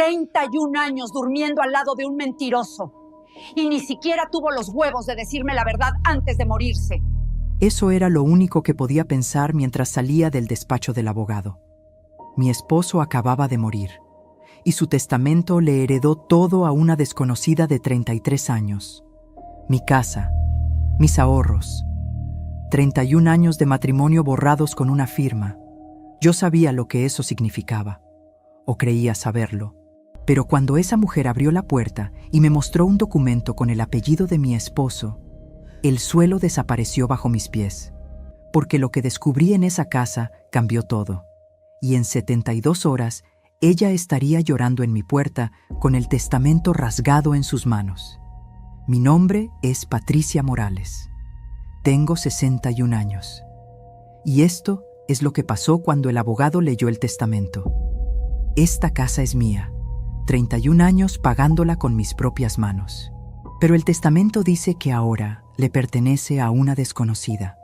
31 años durmiendo al lado de un mentiroso. Y ni siquiera tuvo los huevos de decirme la verdad antes de morirse. Eso era lo único que podía pensar mientras salía del despacho del abogado. Mi esposo acababa de morir, y su testamento le heredó todo a una desconocida de 33 años. Mi casa, mis ahorros, 31 años de matrimonio borrados con una firma. Yo sabía lo que eso significaba, o creía saberlo. Pero cuando esa mujer abrió la puerta y me mostró un documento con el apellido de mi esposo, el suelo desapareció bajo mis pies, porque lo que descubrí en esa casa cambió todo. Y en 72 horas, ella estaría llorando en mi puerta con el testamento rasgado en sus manos. Mi nombre es Patricia Morales. Tengo 61 años. Y esto es lo que pasó cuando el abogado leyó el testamento. Esta casa es mía. 31 años pagándola con mis propias manos. Pero el testamento dice que ahora le pertenece a una desconocida.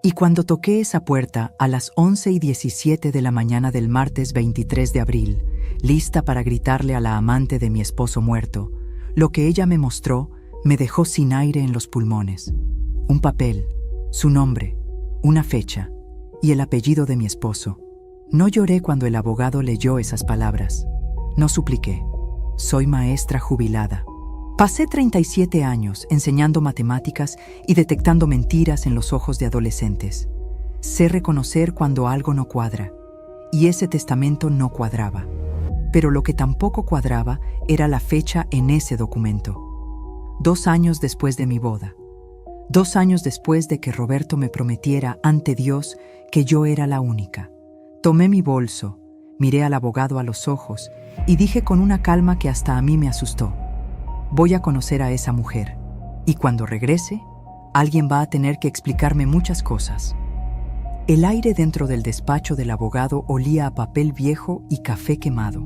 Y cuando toqué esa puerta a las 11:17 de la mañana del martes 23 de abril, lista para gritarle a la amante de mi esposo muerto, lo que ella me mostró me dejó sin aire en los pulmones. Un papel, su nombre, una fecha y el apellido de mi esposo. No lloré cuando el abogado leyó esas palabras. No supliqué. Soy maestra jubilada. Pasé 37 años enseñando matemáticas y detectando mentiras en los ojos de adolescentes. Sé reconocer cuando algo no cuadra, y ese testamento no cuadraba. Pero lo que tampoco cuadraba era la fecha en ese documento. 2 años después de mi boda. 2 años después de que Roberto me prometiera ante Dios que yo era la única. Tomé mi bolso, miré al abogado a los ojos y dije con una calma que hasta a mí me asustó: voy a conocer a esa mujer, y cuando regrese, alguien va a tener que explicarme muchas cosas. El aire dentro del despacho del abogado olía a papel viejo y café quemado.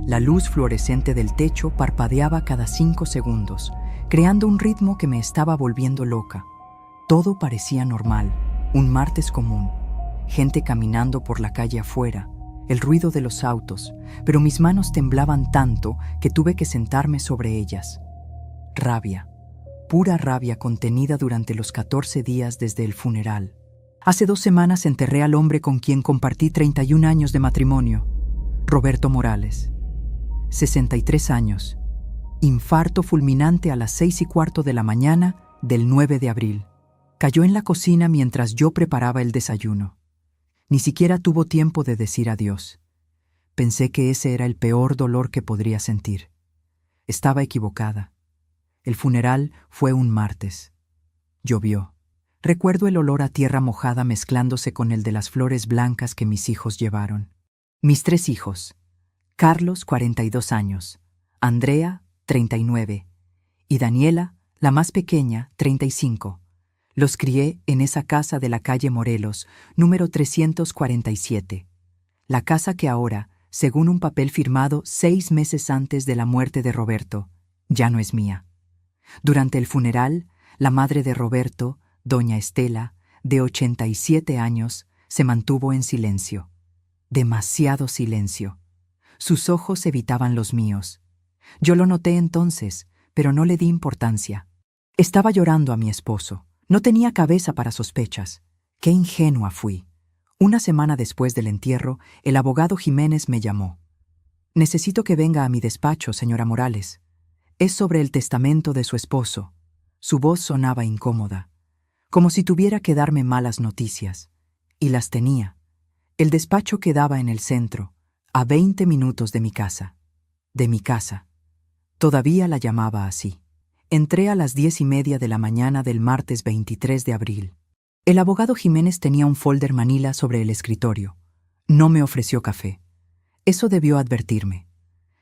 La luz fluorescente del techo parpadeaba cada 5 segundos, creando un ritmo que me estaba volviendo loca. Todo parecía normal, un martes común. Gente caminando por la calle afuera, el ruido de los autos, pero mis manos temblaban tanto que tuve que sentarme sobre ellas. Rabia, pura rabia contenida durante los 14 días desde el funeral. Hace 2 semanas enterré al hombre con quien compartí 31 años de matrimonio, Roberto Morales. 63 años. Infarto fulminante a las 6:15 de la mañana del 9 de abril. Cayó en la cocina mientras yo preparaba el desayuno. Ni siquiera tuvo tiempo de decir adiós. Pensé que ese era el peor dolor que podría sentir. Estaba equivocada. El funeral fue un martes. Llovió. Recuerdo el olor a tierra mojada mezclándose con el de las flores blancas que mis hijos llevaron. Mis 3 hijos. Carlos, 42 años. Andrea, 39. Y Daniela, la más pequeña, 35. Los crié en esa casa de la calle Morelos, número 347. La casa que ahora, según un papel firmado 6 meses antes de la muerte de Roberto, ya no es mía. Durante el funeral, la madre de Roberto, doña Estela, de 87 años, se mantuvo en silencio. Demasiado silencio. Sus ojos evitaban los míos. Yo lo noté entonces, pero no le di importancia. Estaba llorando a mi esposo. No tenía cabeza para sospechas. Qué ingenua fui. Una semana después del entierro, el abogado Jiménez me llamó. Necesito que venga a mi despacho, señora Morales. Es sobre el testamento de su esposo. Su voz sonaba incómoda, como si tuviera que darme malas noticias. Y las tenía. El despacho quedaba en el centro, a 20 minutos de mi casa. De mi casa. Todavía la llamaba así. Entré a las 10:30 de la mañana del martes 23 de abril. El abogado Jiménez tenía un folder manila sobre el escritorio. No me ofreció café. Eso debió advertirme.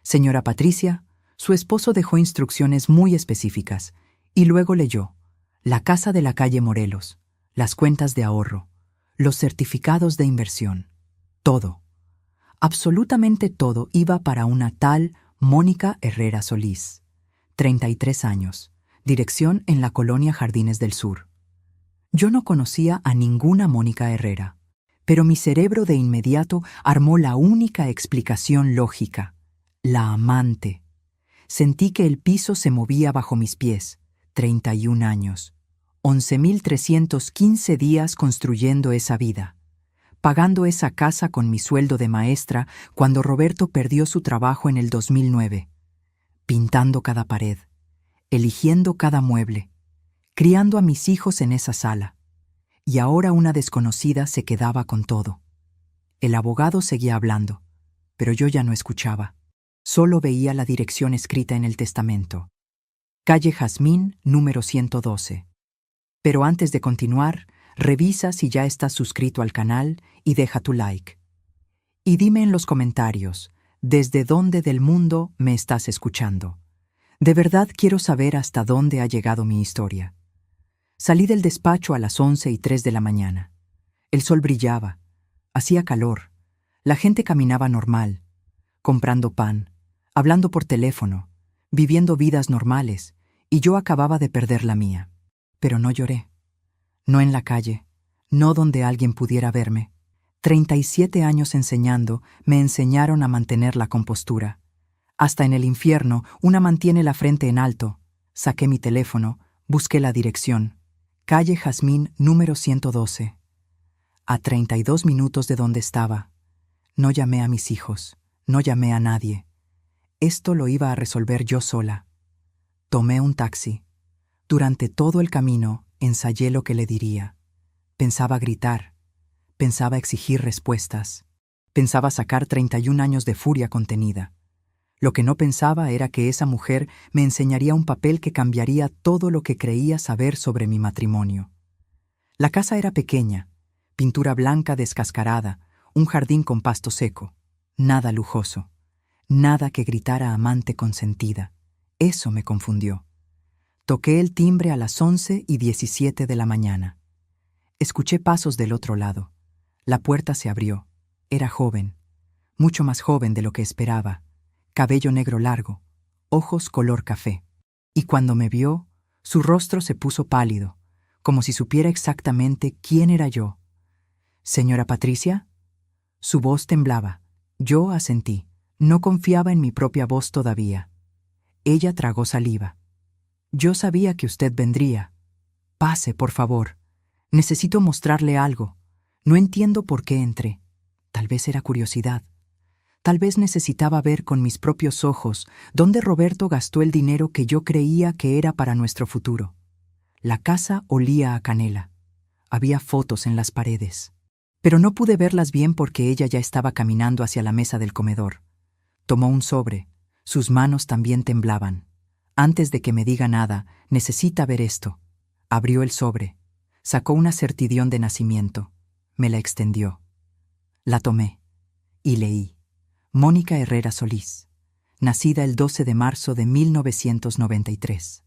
Señora Patricia, su esposo dejó instrucciones muy específicas y luego leyó: la casa de la calle Morelos, las cuentas de ahorro, los certificados de inversión. Todo. Absolutamente todo iba para una tal Mónica Herrera Solís. 33 años, dirección en la colonia Jardines del Sur. Yo no conocía a ninguna Mónica Herrera, pero mi cerebro de inmediato armó la única explicación lógica: La amante. Sentí que el piso se movía bajo mis pies. 31 años. 11.315 días construyendo esa vida. Pagando esa casa con mi sueldo de maestra cuando Roberto perdió su trabajo en el 2009. Pintando cada pared. Eligiendo cada mueble. Criando a mis hijos en esa sala. Y ahora una desconocida se quedaba con todo. El abogado seguía hablando, pero yo ya no escuchaba. Solo veía la dirección escrita en el testamento. Calle Jazmín, número 112. Pero antes de continuar, revisa si ya estás suscrito al canal y deja tu like. Y dime en los comentarios, ¿desde dónde del mundo me estás escuchando? De verdad quiero saber hasta dónde ha llegado mi historia. Salí del despacho a las 11:03 de la mañana. El sol brillaba, hacía calor, la gente caminaba normal, comprando pan, hablando por teléfono, viviendo vidas normales, y yo acababa de perder la mía. Pero no lloré. No en la calle, no donde alguien pudiera verme. 37 años enseñando me enseñaron a mantener la compostura. Hasta en el infierno una mantiene la frente en alto. Saqué mi teléfono, busqué la dirección. Calle Jazmín, número 112. A 32 minutos de donde estaba. No llamé a mis hijos, no llamé a nadie. Esto lo iba a resolver yo sola. Tomé un taxi. Durante todo el camino ensayé lo que le diría. Pensaba gritar. Pensaba exigir respuestas. Pensaba sacar 31 años de furia contenida. Lo que no pensaba era que esa mujer me enseñaría un papel que cambiaría todo lo que creía saber sobre mi matrimonio. La casa era pequeña, pintura blanca descascarada, un jardín con pasto seco. Nada lujoso. Nada que gritara amante consentida. Eso me confundió. Toqué el timbre a las 11:17 de la mañana. Escuché pasos del otro lado. La puerta se abrió. Era joven, mucho más joven de lo que esperaba. Cabello negro largo, ojos color café. Y cuando me vio, su rostro se puso pálido, como si supiera exactamente quién era yo. «¿Señora Patricia?» Su voz temblaba. Yo asentí. No confiaba en mi propia voz todavía. Ella tragó saliva. «Yo sabía que usted vendría. Pase, por favor. Necesito mostrarle algo. No entiendo por qué entré. Tal vez era curiosidad. Tal vez necesitaba ver con mis propios ojos dónde Roberto gastó el dinero que yo creía que era para nuestro futuro. La casa olía a canela. Había fotos en las paredes. Pero no pude verlas bien porque ella ya estaba caminando hacia la mesa del comedor. Tomó un sobre. Sus manos también temblaban. Antes de que me diga nada, necesita ver esto. Abrió el sobre. Sacó una certidión de nacimiento. Me la extendió. La tomé. Y leí. Mónica Herrera Solís. Nacida el 12 de marzo de 1993.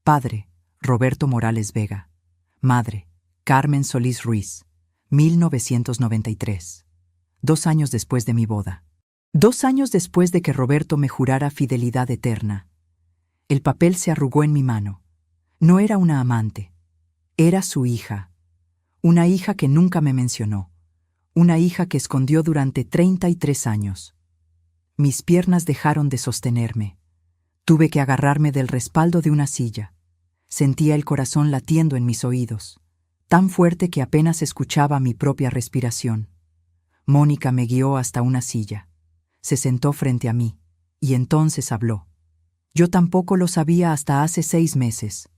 Padre, Roberto Morales Vega. Madre, Carmen Solís Ruiz. 1993. 2 años después de mi boda. 2 años después de que Roberto me jurara fidelidad eterna. El papel se arrugó en mi mano. No era una amante. Era su hija. Una hija que nunca me mencionó. Una hija que escondió durante 33 años. Mis piernas dejaron de sostenerme. Tuve que agarrarme del respaldo de una silla. Sentía el corazón latiendo en mis oídos, tan fuerte que apenas escuchaba mi propia respiración. Mónica me guió hasta una silla. Se sentó frente a mí, y entonces habló. Yo tampoco lo sabía hasta hace 6 meses.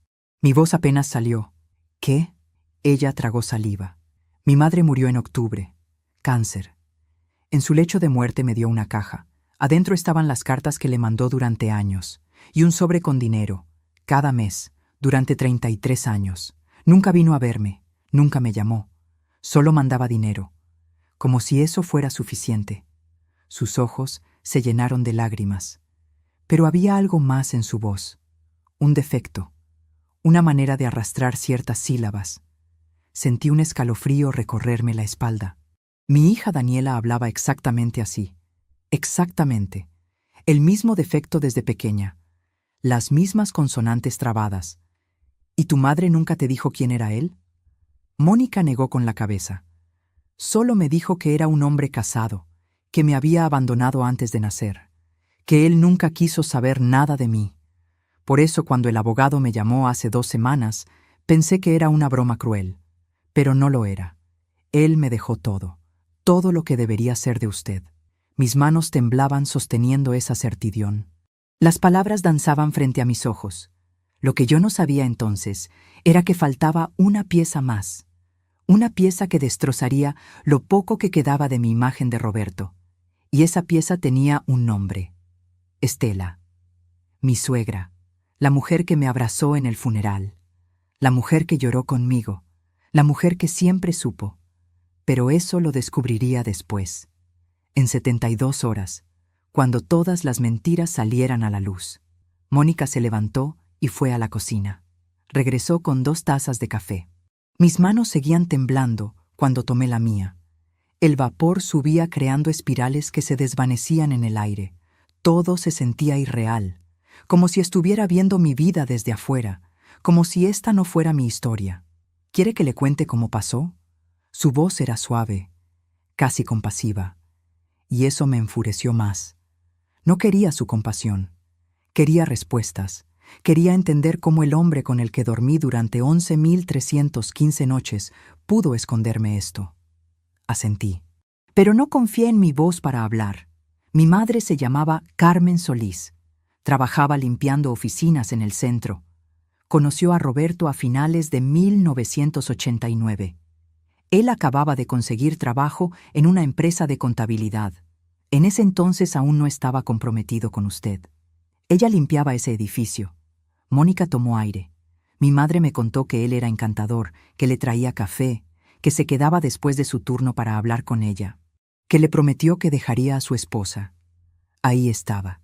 Mi voz apenas salió. ¿Qué? Ella tragó saliva. Mi madre murió en octubre. Cáncer. En su lecho de muerte me dio una caja. Adentro estaban las cartas que le mandó durante años, y un sobre con dinero, cada mes, durante 33 años. Nunca vino a verme, nunca me llamó. Solo mandaba dinero, como si eso fuera suficiente. Sus ojos se llenaron de lágrimas. Pero había algo más en su voz. Un defecto. Una manera de arrastrar ciertas sílabas. Sentí un escalofrío recorrerme la espalda. Mi hija Daniela hablaba exactamente así. Exactamente. El mismo defecto desde pequeña. Las mismas consonantes trabadas. ¿Y tu madre nunca te dijo quién era él? Mónica negó con la cabeza. Solo me dijo que era un hombre casado, que me había abandonado antes de nacer, que él nunca quiso saber nada de mí. Por eso cuando el abogado me llamó hace 2 semanas, pensé que era una broma cruel, pero no lo era. Él me dejó todo, todo lo que debería ser de usted. Mis manos temblaban sosteniendo esa certidumbre. Las palabras danzaban frente a mis ojos. Lo que yo no sabía entonces era que faltaba una pieza más, una pieza que destrozaría lo poco que quedaba de mi imagen de Roberto. Y esa pieza tenía un nombre: Estela, mi suegra, la mujer que me abrazó en el funeral, la mujer que lloró conmigo, la mujer que siempre supo. Pero eso lo descubriría después, en 72 horas, cuando todas las mentiras salieran a la luz. Mónica se levantó y fue a la cocina. Regresó con 2 tazas de café. Mis manos seguían temblando cuando tomé la mía. El vapor subía creando espirales que se desvanecían en el aire. Todo se sentía irreal, como si estuviera viendo mi vida desde afuera, como si esta no fuera mi historia. ¿Quiere que le cuente cómo pasó? Su voz era suave, casi compasiva, y eso me enfureció más. No quería su compasión, quería respuestas, quería entender cómo el hombre con el que dormí durante 11.315 noches pudo esconderme esto. Asentí. Pero no confié en mi voz para hablar. Mi madre se llamaba Carmen Solís. Trabajaba limpiando oficinas en el centro. Conoció a Roberto a finales de 1989. Él acababa de conseguir trabajo en una empresa de contabilidad. En ese entonces aún no estaba comprometido con usted. Ella limpiaba ese edificio. Mónica tomó aire. Mi madre me contó que él era encantador, que le traía café, que se quedaba después de su turno para hablar con ella, que le prometió que dejaría a su esposa. Ahí estaba.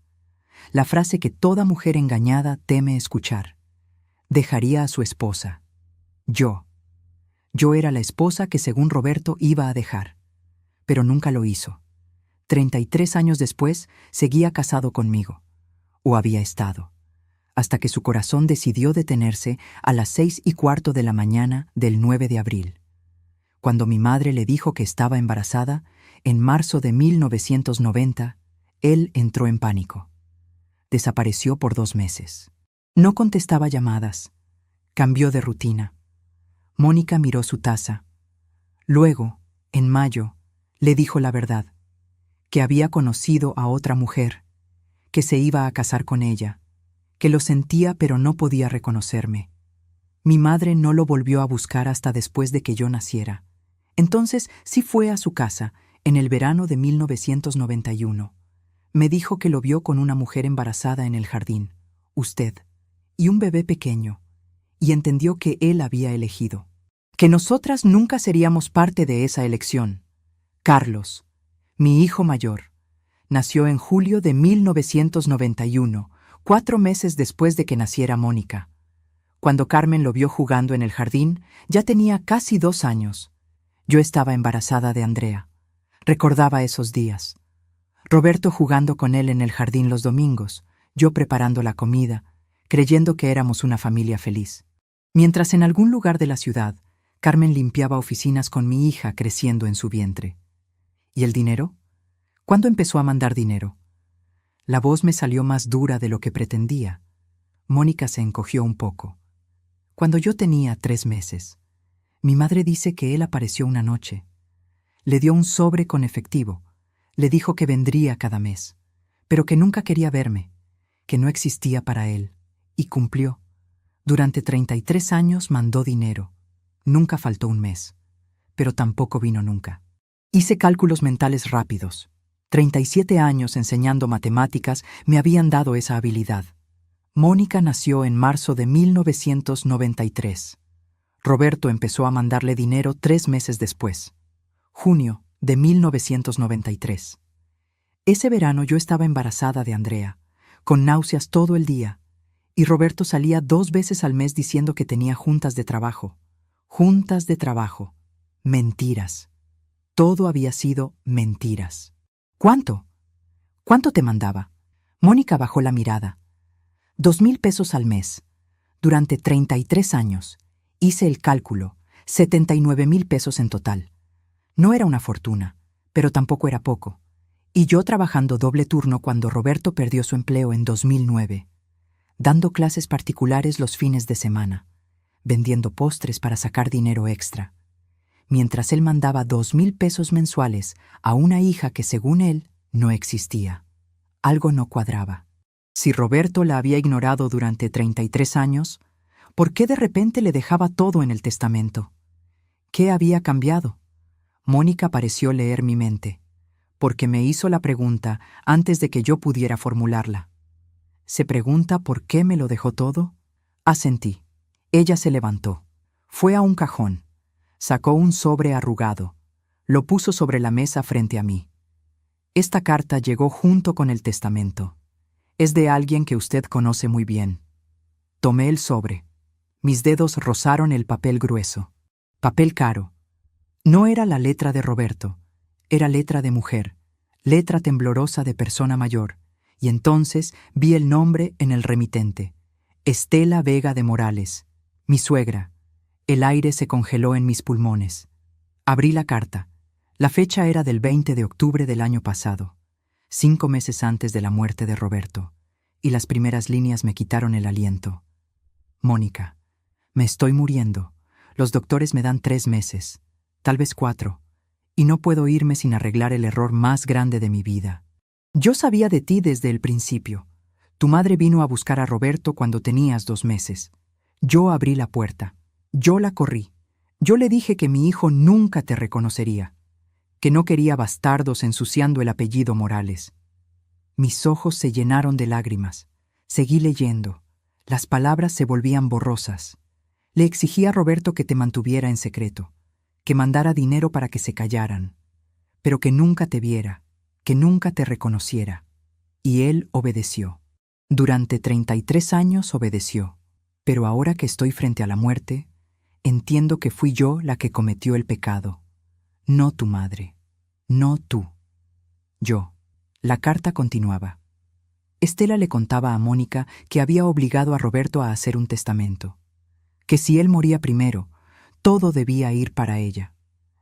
La frase que toda mujer engañada teme escuchar. Dejaría a su esposa. Yo era la esposa que según Roberto iba a dejar. Pero nunca lo hizo. 33 años después, seguía casado conmigo. O había estado. Hasta que su corazón decidió detenerse a las 6:15 de la mañana del 9 de abril. Cuando mi madre le dijo que estaba embarazada, en marzo de 1990, él entró en pánico. Desapareció por 2 meses. No contestaba llamadas. Cambió de rutina. Mónica miró su taza. Luego, en mayo, le dijo la verdad, que había conocido a otra mujer, que se iba a casar con ella, que lo sentía pero no podía reconocerme. Mi madre no lo volvió a buscar hasta después de que yo naciera. Entonces sí fue a su casa, en el verano de 1991. Me dijo que lo vio con una mujer embarazada en el jardín, usted, y un bebé pequeño, y entendió que él había elegido. Que nosotras nunca seríamos parte de esa elección. Carlos, mi hijo mayor, nació en julio de 1991, 4 meses después de que naciera Mónica. Cuando Carmen lo vio jugando en el jardín, ya tenía casi 2 años. Yo estaba embarazada de Andrea. Recordaba esos días. Roberto jugando con él en el jardín los domingos, yo preparando la comida, creyendo que éramos una familia feliz. Mientras en algún lugar de la ciudad, Carmen limpiaba oficinas con mi hija creciendo en su vientre. ¿Y el dinero? ¿Cuándo empezó a mandar dinero? La voz me salió más dura de lo que pretendía. Mónica se encogió un poco. Cuando yo tenía 3 meses, mi madre dice que él apareció una noche. Le dio un sobre con efectivo. Le dijo que vendría cada mes, pero que nunca quería verme, que no existía para él. Y cumplió. Durante 33 años mandó dinero. Nunca faltó un mes, pero tampoco vino nunca. Hice cálculos mentales rápidos. 37 años enseñando matemáticas me habían dado esa habilidad. Mónica nació en marzo de 1993. Roberto empezó a mandarle dinero 3 meses después. Junio de 1993. Ese verano yo estaba embarazada de Andrea, con náuseas todo el día, y Roberto salía 2 veces al mes diciendo que tenía juntas de trabajo. Juntas de trabajo. Mentiras. Todo había sido mentiras. ¿Cuánto? ¿Cuánto te mandaba? Mónica bajó la mirada. 2,000 pesos al mes. Durante 33 años. Hice el cálculo. 79,000 pesos en total. No era una fortuna, pero tampoco era poco. Y yo trabajando doble turno cuando Roberto perdió su empleo en 2009, dando clases particulares los fines de semana, vendiendo postres para sacar dinero extra, mientras él mandaba 2,000 pesos mensuales a una hija que según él no existía. Algo no cuadraba. Si Roberto la había ignorado durante 33 años, ¿por qué de repente le dejaba todo en el testamento? ¿Qué había cambiado? Mónica pareció leer mi mente, porque me hizo la pregunta antes de que yo pudiera formularla. ¿Se pregunta por qué me lo dejó todo? Asentí. Ella se levantó. Fue a un cajón. Sacó un sobre arrugado. Lo puso sobre la mesa frente a mí. Esta carta llegó junto con el testamento. Es de alguien que usted conoce muy bien. Tomé el sobre. Mis dedos rozaron el papel grueso. Papel caro. No era la letra de Roberto. Era letra de mujer. Letra temblorosa de persona mayor. Y entonces vi el nombre en el remitente. Estela Vega de Morales. Mi suegra. El aire se congeló en mis pulmones. Abrí la carta. La fecha era del 20 de octubre del año pasado, 5 meses antes de la muerte de Roberto, y las primeras líneas me quitaron el aliento. Mónica, me estoy muriendo. Los doctores me dan 3 meses, tal vez 4, y no puedo irme sin arreglar el error más grande de mi vida. Yo sabía de ti desde el principio. Tu madre vino a buscar a Roberto cuando tenías 2 meses. Yo abrí la puerta. Yo la corrí. Yo le dije que mi hijo nunca te reconocería, que no quería bastardos ensuciando el apellido Morales. Mis ojos se llenaron de lágrimas. Seguí leyendo. Las palabras se volvían borrosas. Le exigí a Roberto que te mantuviera en secreto, que mandara dinero para que se callaran, pero que nunca te viera, que nunca te reconociera. Y él obedeció. Durante 33 años obedeció. Pero ahora que estoy frente a la muerte, entiendo que fui yo la que cometió el pecado. No tu madre. No tú. Yo. La carta continuaba. Estela le contaba a Mónica que había obligado a Roberto a hacer un testamento, que si él moría primero, todo debía ir para ella,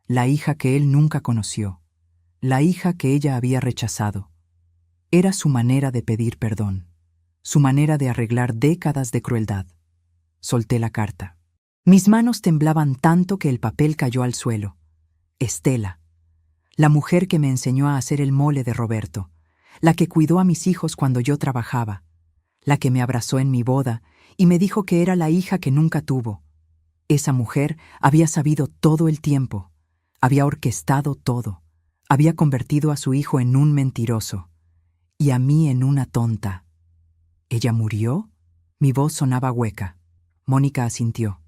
la hija que él nunca conoció, la hija que ella había rechazado. Era su manera de pedir perdón, su manera de arreglar décadas de crueldad. Solté la carta. Mis manos temblaban tanto que el papel cayó al suelo. Estela, la mujer que me enseñó a hacer el mole de Roberto, la que cuidó a mis hijos cuando yo trabajaba, la que me abrazó en mi boda y me dijo que era la hija que nunca tuvo. Esa mujer había sabido todo el tiempo, había orquestado todo, había convertido a su hijo en un mentiroso y a mí en una tonta. ¿Ella murió? Mi voz sonaba hueca. Mónica asintió.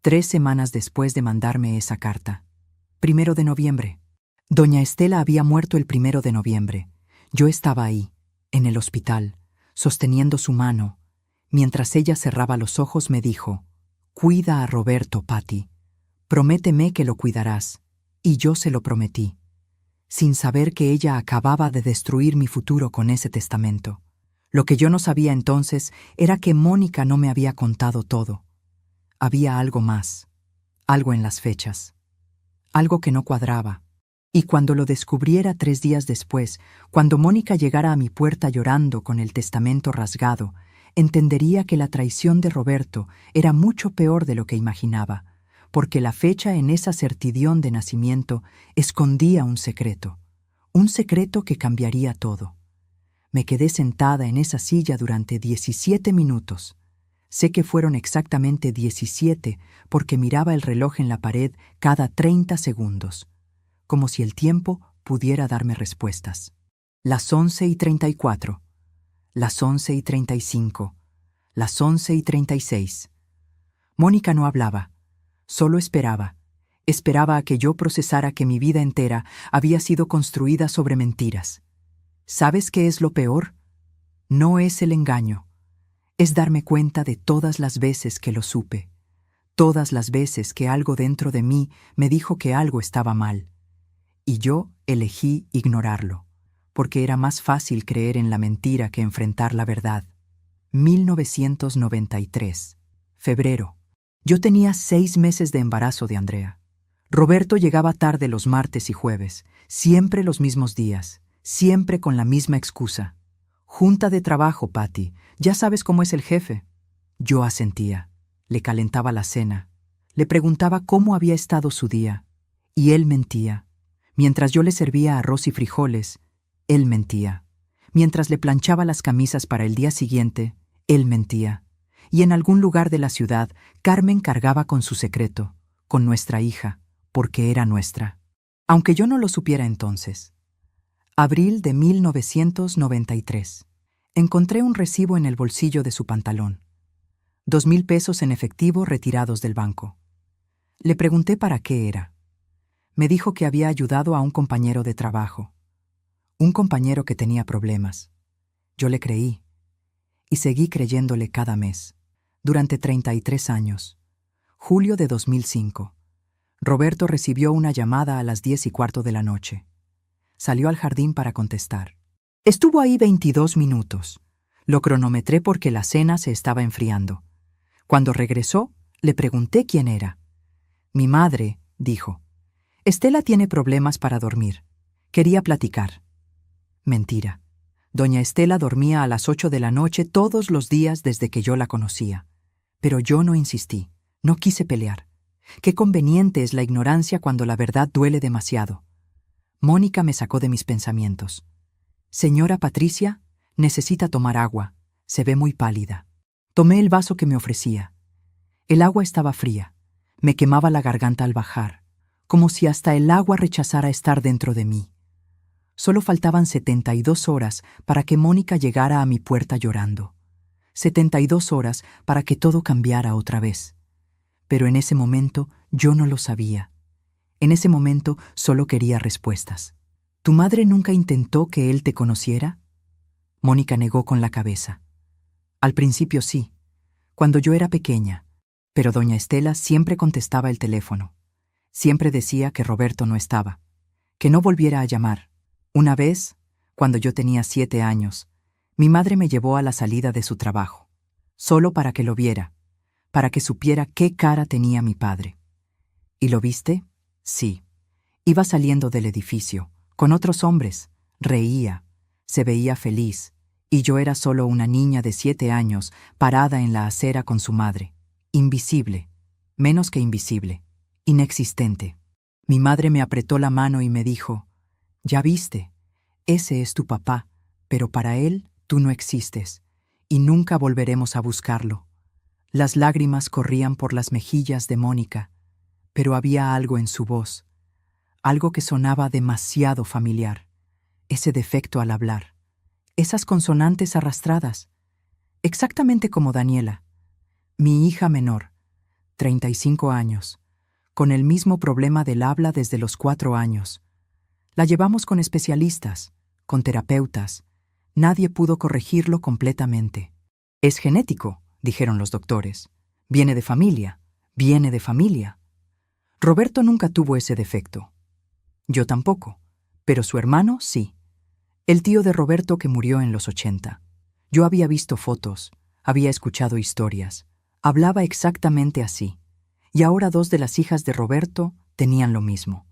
3 semanas después de mandarme esa carta. 1 de noviembre. Doña Estela había muerto el 1 de noviembre. Yo estaba ahí, en el hospital, sosteniendo su mano. Mientras ella cerraba los ojos me dijo, «Cuida a Roberto, Patty. Prométeme que lo cuidarás». Y yo se lo prometí, sin saber que ella acababa de destruir mi futuro con ese testamento. Lo que yo no sabía entonces era que Mónica no me había contado todo. Había algo más, algo en las fechas, algo que no cuadraba. Y cuando lo descubriera 3 días después, cuando Mónica llegara a mi puerta llorando con el testamento rasgado, entendería que la traición de Roberto era mucho peor de lo que imaginaba, porque la fecha en esa certidumbre de nacimiento escondía un secreto que cambiaría todo. Me quedé sentada en esa silla durante 17 minutos. Sé que fueron exactamente 17 porque miraba el reloj en la pared cada 30 segundos, como si el tiempo pudiera darme respuestas. Las 11:34, las 11:35, las 11:36. Mónica no hablaba, solo esperaba. Esperaba a que yo procesara que mi vida entera había sido construida sobre mentiras. ¿Sabes qué es lo peor? No es el engaño. Es darme cuenta de todas las veces que lo supe, todas las veces que algo dentro de mí me dijo que algo estaba mal. Y yo elegí ignorarlo, porque era más fácil creer en la mentira que enfrentar la verdad. 1993. Febrero. Yo tenía 6 meses de embarazo de Andrea. Roberto llegaba tarde los martes y jueves, siempre los mismos días, siempre con la misma excusa. Junta de trabajo, Patty. Ya sabes cómo es el jefe. Yo asentía. Le calentaba la cena. Le preguntaba cómo había estado su día. Y él mentía. Mientras yo le servía arroz y frijoles, él mentía. Mientras le planchaba las camisas para el día siguiente, él mentía. Y en algún lugar de la ciudad, Carmen cargaba con su secreto, con nuestra hija, porque era nuestra. Aunque yo no lo supiera entonces. Abril de 1993. Encontré un recibo en el bolsillo de su pantalón. 2,000 pesos en efectivo retirados del banco. Le pregunté para qué era. Me dijo que había ayudado a un compañero de trabajo. Un compañero que tenía problemas. Yo le creí. Y seguí creyéndole cada mes. Durante 33 años. Julio de 2005. Roberto recibió una llamada a las 10:15 de la noche. Salió al jardín para contestar. Estuvo ahí 22 minutos. Lo cronometré porque la cena se estaba enfriando. Cuando regresó, le pregunté quién era. Mi madre, dijo. Estela tiene problemas para dormir. Quería platicar. Mentira. Doña Estela dormía a las 8 de la noche todos los días desde que yo la conocía. Pero yo no insistí, no quise pelear. Qué conveniente es la ignorancia cuando la verdad duele demasiado. Mónica me sacó de mis pensamientos. Señora Patricia, necesita tomar agua. Se ve muy pálida. Tomé el vaso que me ofrecía. El agua estaba fría. Me quemaba la garganta al bajar, como si hasta el agua rechazara estar dentro de mí. Solo faltaban 72 horas para que Mónica llegara a mi puerta llorando. 72 horas para que todo cambiara otra vez. Pero en ese momento yo no lo sabía. En ese momento solo quería respuestas. ¿Tu madre nunca intentó que él te conociera? Mónica negó con la cabeza. Al principio sí, cuando yo era pequeña, pero doña Estela siempre contestaba el teléfono. Siempre decía que Roberto no estaba, que no volviera a llamar. Una vez, cuando yo tenía 7 años, mi madre me llevó a la salida de su trabajo, solo para que lo viera, para que supiera qué cara tenía mi padre. ¿Y lo viste? Sí. Iba saliendo del edificio, con otros hombres, reía, se veía feliz, y yo era solo una niña de 7 años parada en la acera con su madre, invisible, menos que invisible, inexistente. Mi madre me apretó la mano y me dijo, «Ya viste, ese es tu papá, pero para él tú no existes, y nunca volveremos a buscarlo». Las lágrimas corrían por las mejillas de Mónica, pero había algo en su voz, algo que sonaba demasiado familiar, ese defecto al hablar, esas consonantes arrastradas, exactamente como Daniela, mi hija menor, 35 años, con el mismo problema del habla desde los 4 años. La llevamos con especialistas, con terapeutas. Nadie pudo corregirlo completamente. Es genético, dijeron los doctores. Viene de familia, viene de familia. Roberto nunca tuvo ese defecto. Yo tampoco, pero su hermano sí. El tío de Roberto que murió en los 80. Yo había visto fotos, había escuchado historias. Hablaba exactamente así. Y ahora 2 de las hijas de Roberto tenían lo mismo.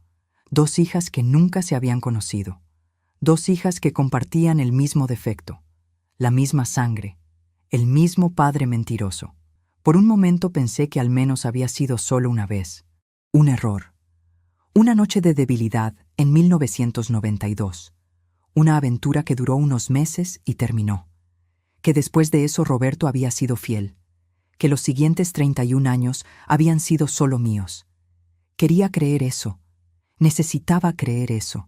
2 hijas que nunca se habían conocido. 2 hijas que compartían el mismo defecto, la misma sangre, el mismo padre mentiroso. Por un momento pensé que al menos había sido solo una vez. Un error. Una noche de debilidad en 1992. Una aventura que duró unos meses y terminó. Que después de eso Roberto había sido fiel. Que los siguientes 31 años habían sido solo míos. Quería creer eso. Necesitaba creer eso.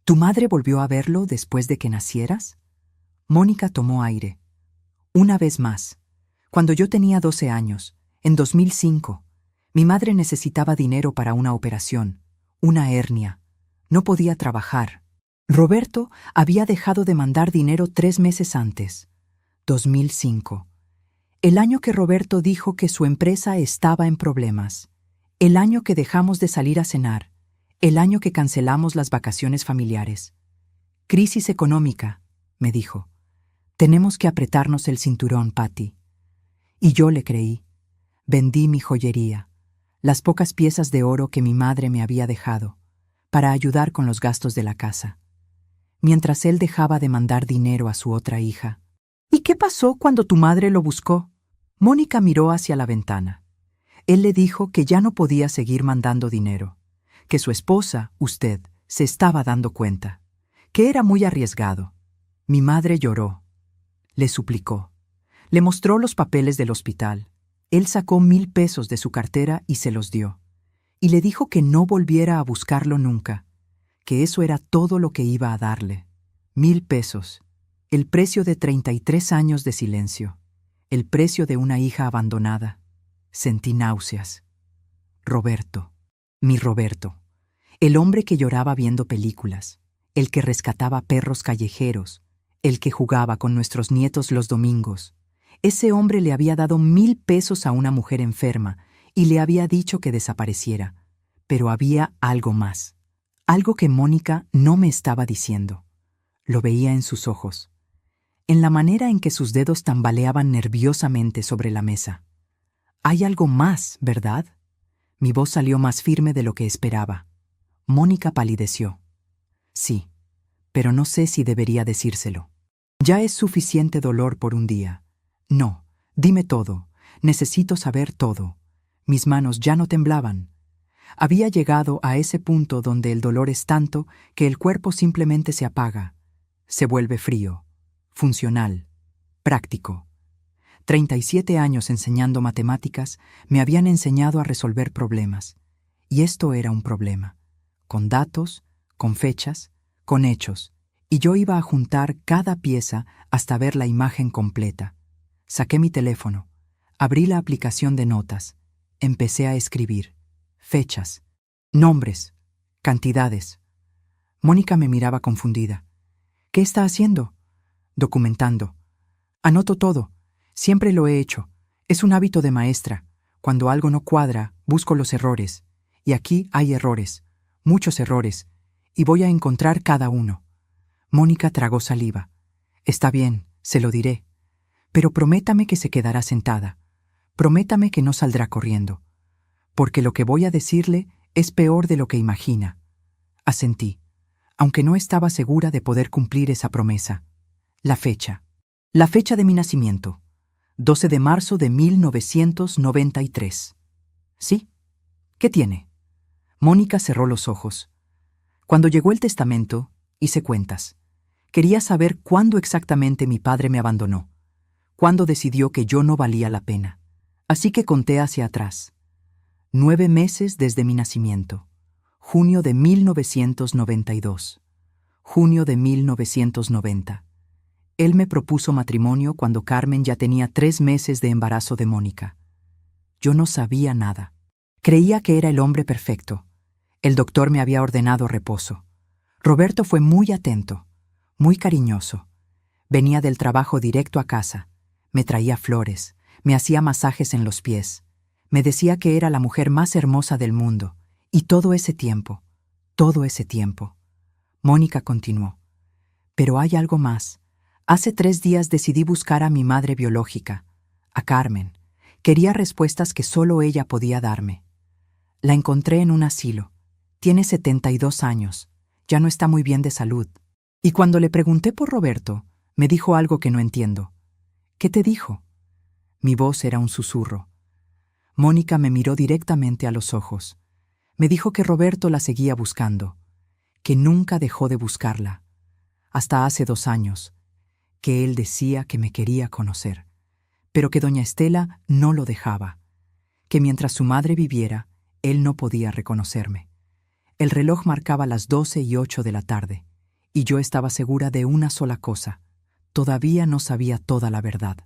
¿Tu madre volvió a verlo después de que nacieras? Mónica tomó aire. Una vez más. Cuando yo tenía 12 años, en 2005, mi madre necesitaba dinero para una operación, una hernia. No podía trabajar. Roberto había dejado de mandar dinero 3 meses antes. 2005. El año que Roberto dijo que su empresa estaba en problemas. El año que dejamos de salir a cenar. El año que cancelamos las vacaciones familiares. Crisis económica, me dijo. Tenemos que apretarnos el cinturón, Patty. Y yo le creí. Vendí mi joyería, las pocas piezas de oro que mi madre me había dejado, para ayudar con los gastos de la casa. mientras él dejaba de mandar dinero a su otra hija. ¿Y qué pasó cuando tu madre lo buscó? Mónica miró hacia la ventana. Él le dijo que ya no podía seguir mandando dinero, que su esposa, usted, se estaba dando cuenta, que era muy arriesgado. Mi madre lloró. Le suplicó. Le mostró los papeles del hospital. Él sacó 1,000 pesos de su cartera y se los dio. Y le dijo que no volviera a buscarlo nunca, que eso era todo lo que iba a darle. 1,000 pesos. El precio de 33 años de silencio. El precio de una hija abandonada. Sentí náuseas. Roberto. Mi Roberto. El hombre que lloraba viendo películas. El que rescataba perros callejeros. El que jugaba con nuestros nietos los domingos. Ese hombre le había dado 1,000 pesos a una mujer enferma y le había dicho que desapareciera. Pero había algo más. Algo que Mónica no me estaba diciendo. Lo veía en sus ojos. En la manera en que sus dedos tambaleaban nerviosamente sobre la mesa. Hay algo más, ¿verdad? Mi voz salió más firme de lo que esperaba. Mónica palideció. Sí, pero no sé si debería decírselo. Ya es suficiente dolor por un día. No, dime todo. Necesito saber todo. Mis manos ya no temblaban. Había llegado a ese punto donde el dolor es tanto que el cuerpo simplemente se apaga. Se vuelve frío, funcional, práctico. 37 años enseñando matemáticas me habían enseñado a resolver problemas. Y esto era un problema. Con datos, con fechas, con hechos. Y yo iba a juntar cada pieza hasta ver la imagen completa. Saqué mi teléfono. Abrí la aplicación de notas. Empecé a escribir. Fechas. Nombres. Cantidades. Mónica me miraba confundida. ¿Qué está haciendo? Documentando. Anoto todo. Siempre lo he hecho. Es un hábito de maestra. Cuando algo no cuadra, busco los errores. Y aquí hay errores. Muchos errores. Y voy a encontrar cada uno. Mónica tragó saliva. Está bien, se lo diré. Pero prométame que se quedará sentada. Prométame que no saldrá corriendo. Porque lo que voy a decirle es peor de lo que imagina. Asentí, aunque no estaba segura de poder cumplir esa promesa. La fecha. La fecha de mi nacimiento. 12 de marzo de 1993. ¿Sí? ¿Qué tiene? Mónica cerró los ojos. Cuando llegó el testamento, hice cuentas. Quería saber cuándo exactamente mi padre me abandonó. Cuándo decidió que yo no valía la pena. Así que conté hacia atrás. 9 meses desde mi nacimiento. Junio de 1992. Junio de 1990. Él me propuso matrimonio cuando Carmen ya tenía 3 meses de embarazo de Mónica. Yo no sabía nada. Creía que era el hombre perfecto. El doctor me había ordenado reposo. Roberto fue muy atento, muy cariñoso. Venía del trabajo directo a casa. Me traía flores, me hacía masajes en los pies. Me decía que era la mujer más hermosa del mundo. Y todo ese tiempo. Mónica continuó. Pero hay algo más. Hace 3 días decidí buscar a mi madre biológica, a Carmen. Quería respuestas que solo ella podía darme. La encontré en un asilo. Tiene 72 años. Ya no está muy bien de salud. Y cuando le pregunté por Roberto, me dijo algo que no entiendo. ¿Qué te dijo? Mi voz era un susurro. Mónica me miró directamente a los ojos. Me dijo que Roberto la seguía buscando, que nunca dejó de buscarla, hasta hace 2 años, que él decía que me quería conocer, pero que doña Estela no lo dejaba, que mientras su madre viviera, él no podía reconocerme. El reloj marcaba las 12:08 de la tarde, y yo estaba segura de una sola cosa. Todavía no sabía toda la verdad,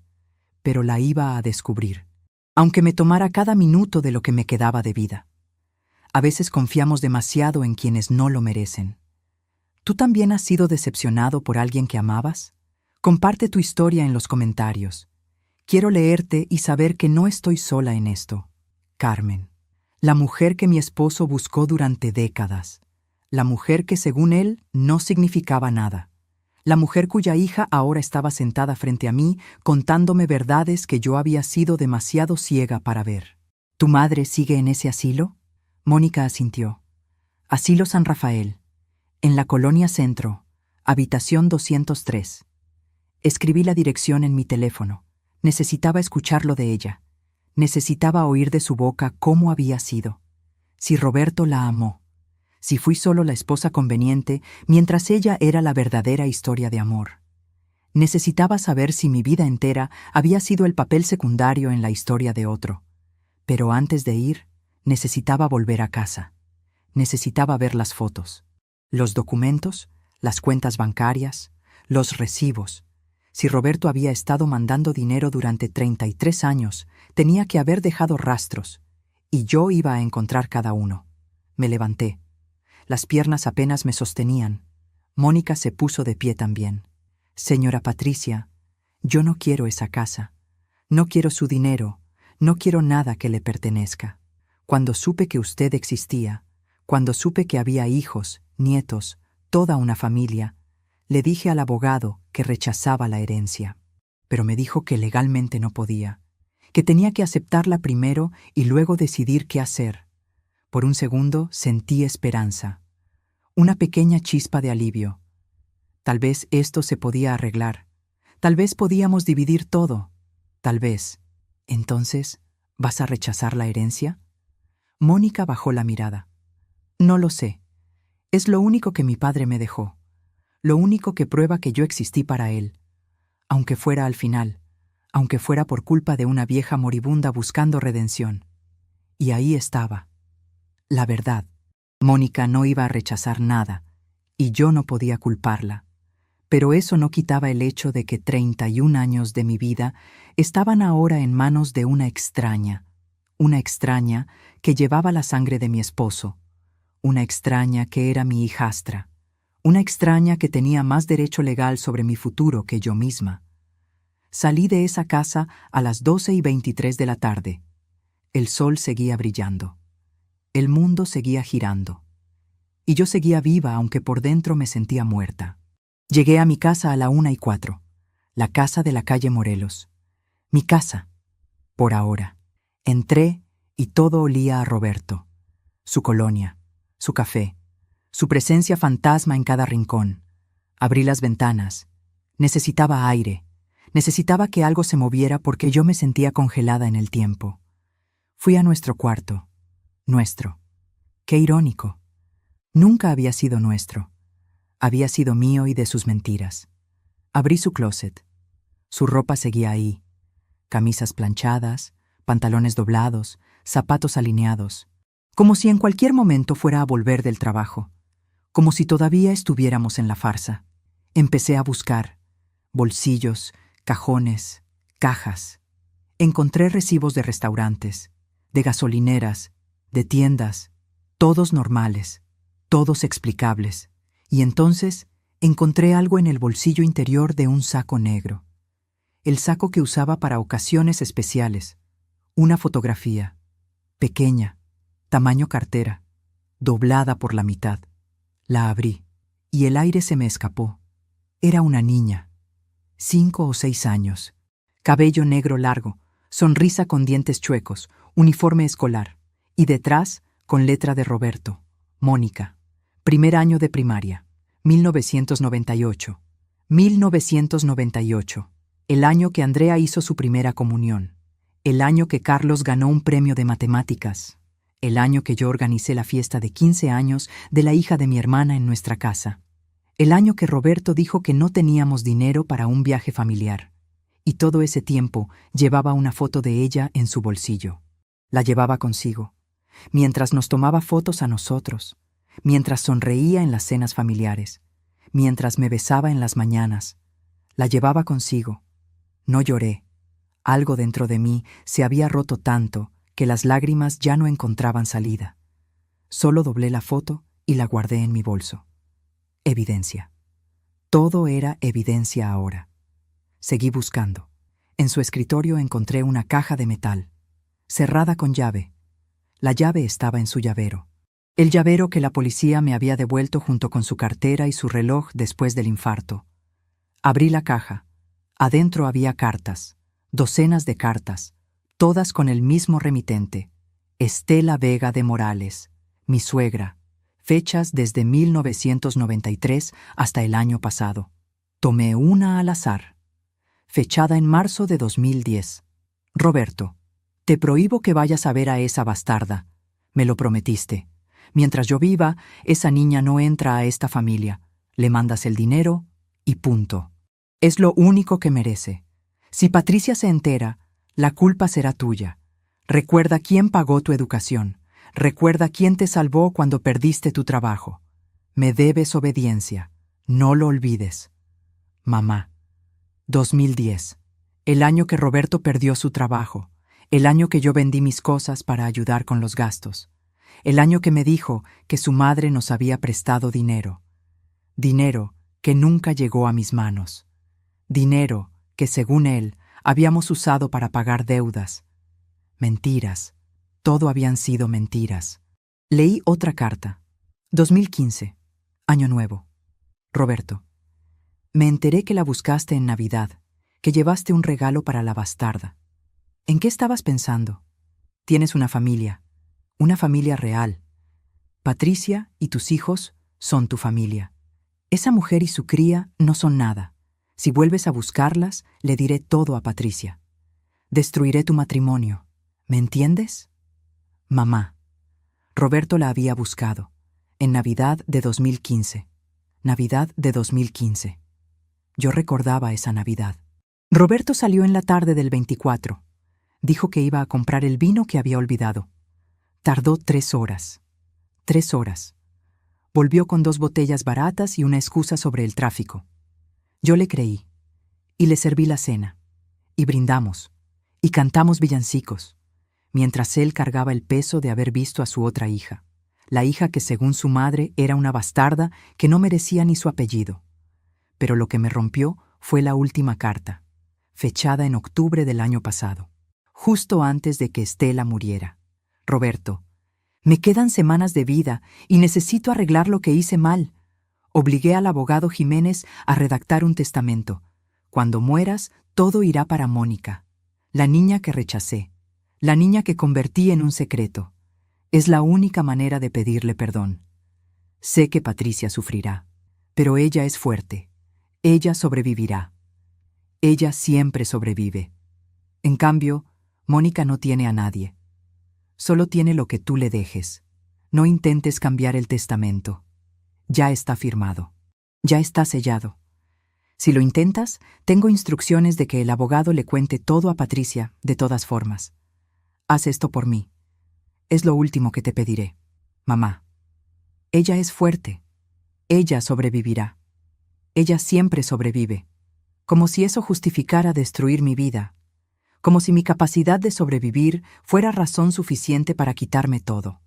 pero la iba a descubrir, aunque me tomara cada minuto de lo que me quedaba de vida. A veces confiamos demasiado en quienes no lo merecen. ¿Tú también has sido decepcionado por alguien que amabas? Comparte tu historia en los comentarios. Quiero leerte y saber que no estoy sola en esto. Carmen, la mujer que mi esposo buscó durante décadas. La mujer que, según él, no significaba nada. La mujer cuya hija ahora estaba sentada frente a mí, contándome verdades que yo había sido demasiado ciega para ver. ¿Tu madre sigue en ese asilo? Mónica asintió. Asilo San Rafael, en la Colonia Centro, Habitación 203. Escribí la dirección en mi teléfono. Necesitaba escucharlo de ella. Necesitaba oír de su boca cómo había sido. Si Roberto la amó. Si fui solo la esposa conveniente, mientras ella era la verdadera historia de amor. Necesitaba saber si mi vida entera había sido el papel secundario en la historia de otro. Pero antes de ir, necesitaba volver a casa. Necesitaba ver las fotos, los documentos, las cuentas bancarias, los recibos. Si Roberto había estado mandando dinero durante 33 años, tenía que haber dejado rastros, y yo iba a encontrar cada uno. Me levanté. Las piernas apenas me sostenían. Mónica se puso de pie también. Señora Patricia, yo no quiero esa casa. No quiero su dinero. No quiero nada que le pertenezca. Cuando supe que usted existía, cuando supe que había hijos, nietos, toda una familia, le dije al abogado que rechazaba la herencia. Pero me dijo que legalmente no podía, que tenía que aceptarla primero y luego decidir qué hacer. Por un segundo sentí esperanza. Una pequeña chispa de alivio. Tal vez esto se podía arreglar. Tal vez podíamos dividir todo. Tal vez. Entonces, ¿vas a rechazar la herencia? Mónica bajó la mirada. No lo sé. Es lo único que mi padre me dejó. Lo único que prueba que yo existí para él. Aunque fuera al final. Aunque fuera por culpa de una vieja moribunda buscando redención. Y ahí estaba. La verdad. Mónica no iba a rechazar nada, y yo no podía culparla. Pero eso no quitaba el hecho de que 31 años de mi vida estaban ahora en manos de una extraña que llevaba la sangre de mi esposo, una extraña que era mi hijastra, una extraña que tenía más derecho legal sobre mi futuro que yo misma. Salí de esa casa a las 12:23 de la tarde. El sol seguía brillando. El mundo seguía girando. Y yo seguía viva, aunque por dentro me sentía muerta. Llegué a mi casa a la 1:04, la casa de la calle Morelos. Mi casa, por ahora. Entré y todo olía a Roberto. Su colonia, su café, su presencia fantasma en cada rincón. Abrí las ventanas. Necesitaba aire. Necesitaba que algo se moviera porque yo me sentía congelada en el tiempo. Fui a nuestro cuarto. Nuestro. Qué irónico. Nunca había sido nuestro. Había sido mío y de sus mentiras. Abrí su closet. Su ropa seguía ahí. Camisas planchadas, pantalones doblados, zapatos alineados. Como si en cualquier momento fuera a volver del trabajo. Como si todavía estuviéramos en la farsa. Empecé a buscar. Bolsillos, cajones, cajas. Encontré recibos de restaurantes, de gasolineras, de tiendas, todos normales, todos explicables. Y entonces encontré algo en el bolsillo interior de un saco negro. El saco que usaba para ocasiones especiales. Una fotografía, pequeña, tamaño cartera, doblada por la mitad. La abrí, y el aire se me escapó. Era una niña, 5 o 6 años, cabello negro largo, sonrisa con dientes chuecos, uniforme escolar, y detrás, con letra de Roberto, Mónica, primer año de primaria, 1998. 1998, el año que Andrea hizo su primera comunión, el año que Carlos ganó un premio de matemáticas, el año que yo organicé la fiesta de 15 años de la hija de mi hermana en nuestra casa, el año que Roberto dijo que no teníamos dinero para un viaje familiar, y todo ese tiempo llevaba una foto de ella en su bolsillo. La llevaba consigo, mientras nos tomaba fotos a nosotros, mientras sonreía en las cenas familiares, mientras me besaba en las mañanas. La llevaba consigo. No lloré. Algo dentro de mí se había roto tanto que las lágrimas ya no encontraban salida. Solo doblé la foto y la guardé en mi bolso. Evidencia. Todo era evidencia ahora. Seguí buscando. En su escritorio encontré una caja de metal, cerrada con llave. La llave estaba en su llavero. El llavero que la policía me había devuelto junto con su cartera y su reloj después del infarto. Abrí la caja. Adentro había cartas, docenas de cartas, todas con el mismo remitente, Estela Vega de Morales, mi suegra, fechas desde 1993 hasta el año pasado. Tomé una al azar, fechada en marzo de 2010. Roberto, te prohíbo que vayas a ver a esa bastarda. Me lo prometiste. Mientras yo viva, esa niña no entra a esta familia. Le mandas el dinero y punto. Es lo único que merece. Si Patricia se entera, la culpa será tuya. Recuerda quién pagó tu educación. Recuerda quién te salvó cuando perdiste tu trabajo. Me debes obediencia. No lo olvides. Mamá. 2010. El año que Roberto perdió su trabajo. El año que yo vendí mis cosas para ayudar con los gastos. El año que me dijo que su madre nos había prestado dinero. Dinero que nunca llegó a mis manos. Dinero que, según él, habíamos usado para pagar deudas. Mentiras. Todo habían sido mentiras. Leí otra carta. 2015. Año nuevo. Roberto. Me enteré que la buscaste en Navidad, que llevaste un regalo para la bastarda. ¿En qué estabas pensando? Tienes una familia real. Patricia y tus hijos son tu familia. Esa mujer y su cría no son nada. Si vuelves a buscarlas, le diré todo a Patricia. Destruiré tu matrimonio. ¿Me entiendes? Mamá. Roberto la había buscado. En Navidad de 2015. Navidad de 2015. Yo recordaba esa Navidad. Roberto salió en la tarde del 24. Dijo que iba a comprar el vino que había olvidado. Tardó 3 horas. 3 horas. Volvió con 2 botellas baratas y una excusa sobre el tráfico. Yo le creí. Y le serví la cena. Y brindamos. Y cantamos villancicos. Mientras él cargaba el peso de haber visto a su otra hija. La hija que, según su madre, era una bastarda que no merecía ni su apellido. Pero lo que me rompió fue la última carta, fechada en octubre del año pasado, justo antes de que Estela muriera. Roberto, me quedan semanas de vida y necesito arreglar lo que hice mal. Obligué al abogado Jiménez a redactar un testamento. Cuando mueras, todo irá para Mónica, la niña que rechacé, la niña que convertí en un secreto. Es la única manera de pedirle perdón. Sé que Patricia sufrirá, pero ella es fuerte. Ella sobrevivirá. Ella siempre sobrevive. En cambio, Mónica no tiene a nadie. Solo tiene lo que tú le dejes. No intentes cambiar el testamento. Ya está firmado. Ya está sellado. Si lo intentas, tengo instrucciones de que el abogado le cuente todo a Patricia, de todas formas. Haz esto por mí. Es lo último que te pediré. Mamá. Ella es fuerte. Ella sobrevivirá. Ella siempre sobrevive. Como si eso justificara destruir mi vida. Como si mi capacidad de sobrevivir fuera razón suficiente para quitarme todo.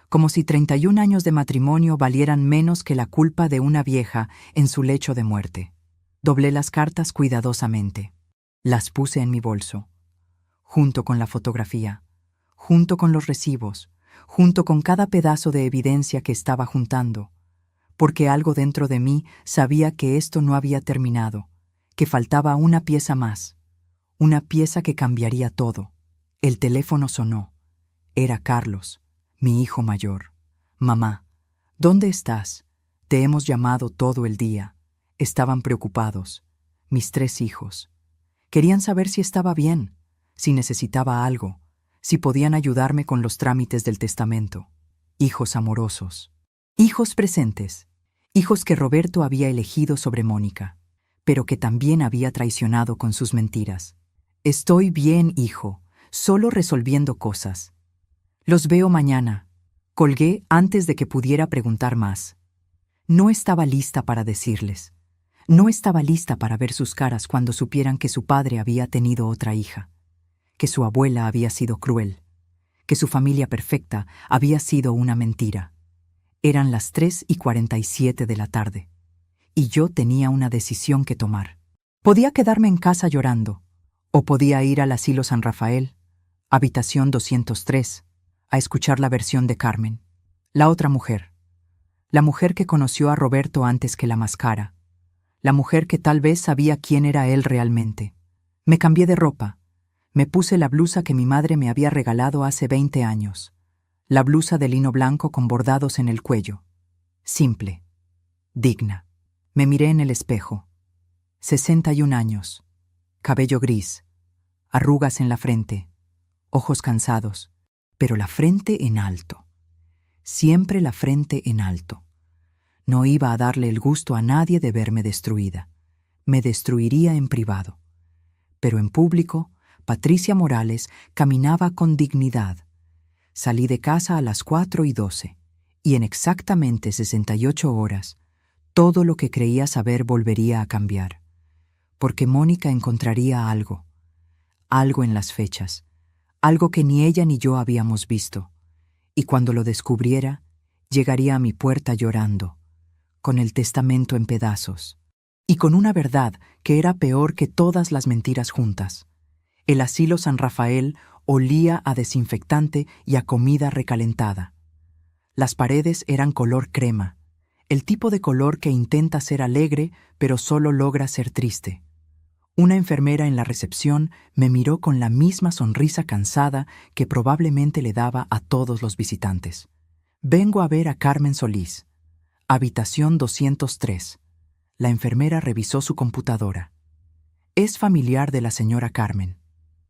Como si 31 años de matrimonio valieran menos que la culpa de una vieja en su lecho de muerte. Doblé las cartas cuidadosamente. Las puse en mi bolso. Junto con la fotografía. Junto con los recibos. Junto con cada pedazo de evidencia que estaba juntando. Porque algo dentro de mí sabía que esto no había terminado. Que faltaba una pieza más. Una pieza que cambiaría todo. El teléfono sonó. Era Carlos, mi hijo mayor. Mamá, ¿dónde estás? Te hemos llamado todo el día. Estaban preocupados. Mis 3 hijos. Querían saber si estaba bien, si necesitaba algo, si podían ayudarme con los trámites del testamento. Hijos amorosos. Hijos presentes. Hijos que Roberto había elegido sobre Mónica, pero que también había traicionado con sus mentiras. Estoy bien, hijo, solo resolviendo cosas. Los veo mañana. Colgué antes de que pudiera preguntar más. No estaba lista para decirles. No estaba lista para ver sus caras cuando supieran que su padre había tenido otra hija, que su abuela había sido cruel, que su familia perfecta había sido una mentira. Eran las 3:47 de la tarde, y yo tenía una decisión que tomar. Podía quedarme en casa llorando, o podía ir al asilo San Rafael, habitación 203, a escuchar la versión de Carmen, la otra mujer, la mujer que conoció a Roberto antes que la máscara, la mujer que tal vez sabía quién era él realmente. Me cambié de ropa. Me puse la blusa que mi madre me había regalado hace 20 años. La blusa de lino blanco con bordados en el cuello. simple, digna. Me miré en el espejo. 61 años, cabello gris, arrugas en la frente, ojos cansados, pero la frente en alto. Siempre la frente en alto. No iba a darle el gusto a nadie de verme destruida. Me destruiría en privado. Pero en público, Patricia Morales caminaba con dignidad. Salí de casa a las 4:12, y en exactamente 68 horas, todo lo que creía saber volvería a cambiar. Porque Mónica encontraría algo en las fechas, algo que ni ella ni yo habíamos visto. Y cuando lo descubriera, llegaría a mi puerta llorando, con el testamento en pedazos, y con una verdad que era peor que todas las mentiras juntas. El asilo San Rafael olía a desinfectante y a comida recalentada. Las paredes eran color crema, el tipo de color que intenta ser alegre pero solo logra ser triste. Una enfermera en la recepción me miró con la misma sonrisa cansada que probablemente le daba a todos los visitantes. Vengo a ver a Carmen Solís. Habitación 203. La enfermera revisó su computadora. Es familiar de la señora Carmen.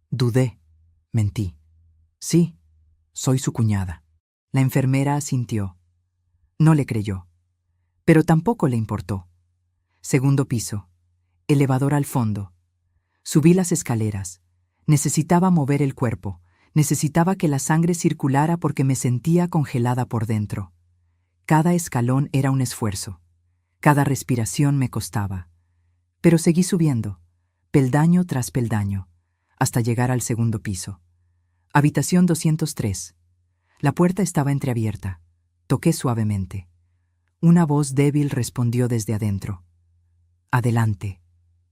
Dudé. Mentí. Sí, soy su cuñada. La enfermera asintió. No le creyó. Pero tampoco le importó. Segundo piso. Elevador al fondo. Subí las escaleras. Necesitaba mover el cuerpo. Necesitaba que la sangre circulara porque me sentía congelada por dentro. Cada escalón era un esfuerzo. Cada respiración me costaba. Pero seguí subiendo, peldaño tras peldaño, hasta llegar al segundo piso. Habitación 203. La puerta estaba entreabierta. Toqué suavemente. Una voz débil respondió desde adentro. Adelante.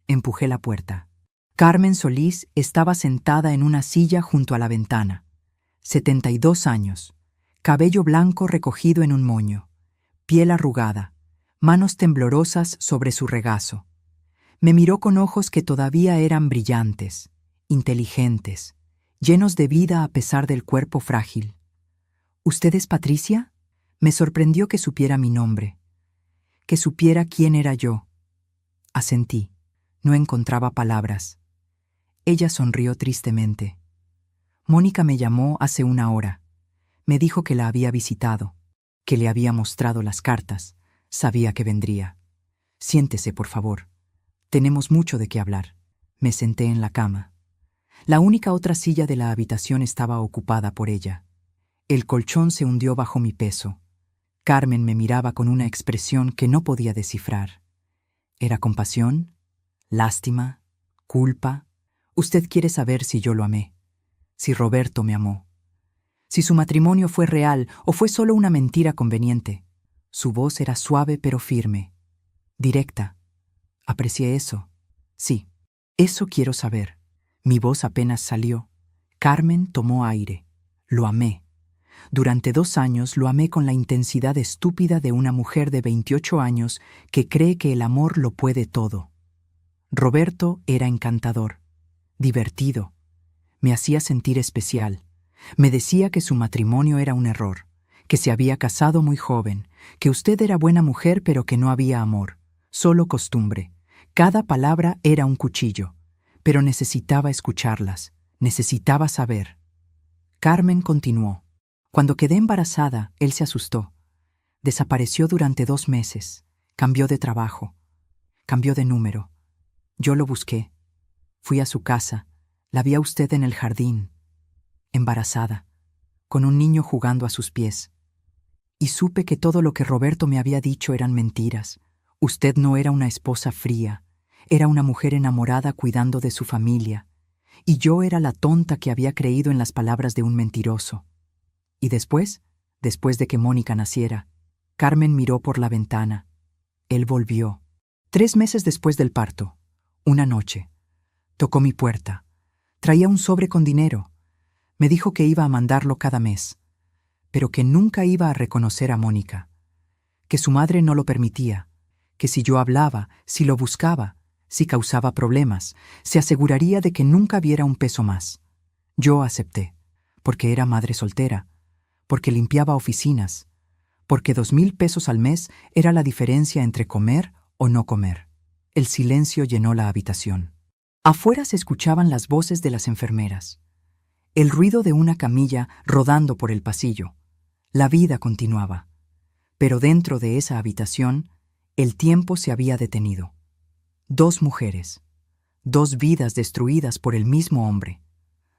Empujé la puerta. Carmen Solís estaba sentada en una silla junto a la ventana. 72 años. Cabello blanco recogido en un moño. Piel arrugada. Manos temblorosas sobre su regazo. Me miró con ojos que todavía eran brillantes, inteligentes, llenos de vida a pesar del cuerpo frágil. ¿Usted es Patricia? Me sorprendió que supiera mi nombre, que supiera quién era yo. Asentí. No encontraba palabras. Ella sonrió tristemente. Mónica me llamó hace una hora. Me dijo que la había visitado, que le había mostrado las cartas. Sabía que vendría. Siéntese, por favor. Tenemos mucho de qué hablar. Me senté en la cama. La única otra silla de la habitación estaba ocupada por ella. El colchón se hundió bajo mi peso. Carmen me miraba con una expresión que no podía descifrar. ¿Era compasión? ¿Lástima? ¿Culpa? Usted quiere saber si yo lo amé, si Roberto me amó, si su matrimonio fue real o fue solo una mentira conveniente. Su voz era suave pero firme, directa. Aprecié eso. Sí, eso quiero saber. Mi voz apenas salió. Carmen tomó aire. Lo amé. Durante 2 años lo amé con la intensidad estúpida de una mujer de 28 años que cree que el amor lo puede todo. Roberto era encantador, divertido. Me hacía sentir especial. Me decía que su matrimonio era un error, que se había casado muy joven, que usted era buena mujer pero que no había amor, solo costumbre. Cada palabra era un cuchillo, pero necesitaba escucharlas, necesitaba saber. Carmen continuó. Cuando quedé embarazada, él se asustó. Desapareció durante 2 meses, cambió de trabajo, cambió de número. Yo lo busqué. Fui a su casa. La vi a usted en el jardín, embarazada, con un niño jugando a sus pies. Y supe que todo lo que Roberto me había dicho eran mentiras. Usted no era una esposa fría, era una mujer enamorada cuidando de su familia. Y yo era la tonta que había creído en las palabras de un mentiroso. Y después de que Mónica naciera, Carmen miró por la ventana. Él volvió. 3 meses después del parto, una noche, tocó mi puerta. Traía un sobre con dinero. Me dijo que iba a mandarlo cada mes, pero que nunca iba a reconocer a Mónica, que su madre no lo permitía, que si yo hablaba, si lo buscaba, si causaba problemas, se aseguraría de que nunca viera un peso más. Yo acepté, porque era madre soltera, porque limpiaba oficinas, porque 2,000 pesos al mes era la diferencia entre comer o no comer. El silencio llenó la habitación. Afuera se escuchaban las voces de las enfermeras, el ruido de una camilla rodando por el pasillo. La vida continuaba, pero dentro de esa habitación el tiempo se había detenido. 2 mujeres, 2 vidas destruidas por el mismo hombre,